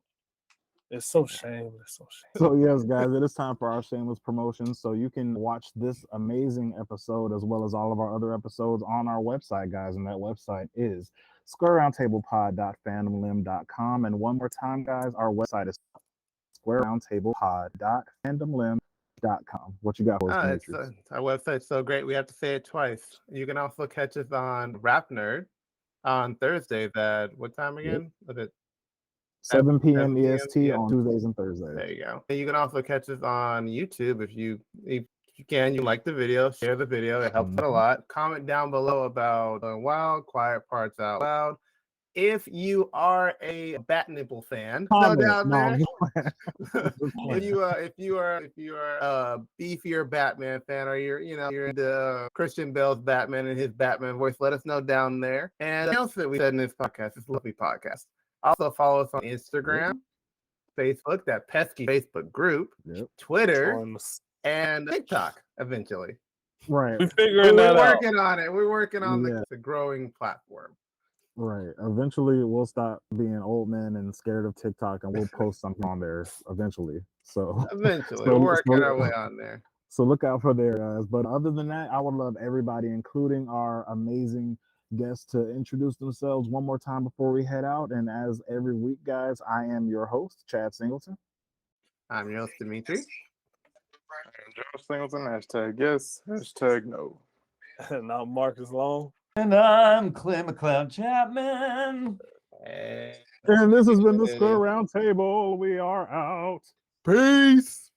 It's so shameless. So yes, guys, it is time for our shameless promotion. So you can watch this amazing episode as well as all of our other episodes on our website, guys. And that website is squareroundtablepod.fandomlimb.com. And one more time, guys, our website is squareroundtablepod.fandomlimb.com. What you got for us, Dmitri? Our website's so great, we have to say it twice. You can also catch us on Rap Nerd on Thursdays at what time again? Yep. 7 p.m. EST on Tuesdays and Thursdays. There you go. And you can also catch us on YouTube if you can. You like the video, share the video. It helps out a lot. Comment down below about Wild, Quiet Parts Out Loud. If you are a Bat Nipple fan, go down there. If you are a beefier Batman fan, or you're into Christian Bale's Batman and his Batman voice, let us know down there. And else that we said in this podcast, it's a lovely podcast. Also follow us on Instagram, Facebook, that pesky Facebook group, Twitter, and TikTok eventually. Right. We're working on it. We're working on the growing platform. Right. Eventually we'll stop being old men and scared of TikTok, and we'll post something on there eventually. So we're working our way on there. So look out for there, guys. But other than that, I would love everybody, including our amazing guests, to introduce themselves one more time before we head out. And as every week, guys, I am your host, Chad Singleton. I'm your host, Dmitri. I'm Joe Singleton. Hashtag yes. Hashtag no. Now Marcus Long. And I'm Clay McLeod Chapman. And this has been the Square Round Table. We are out. Peace.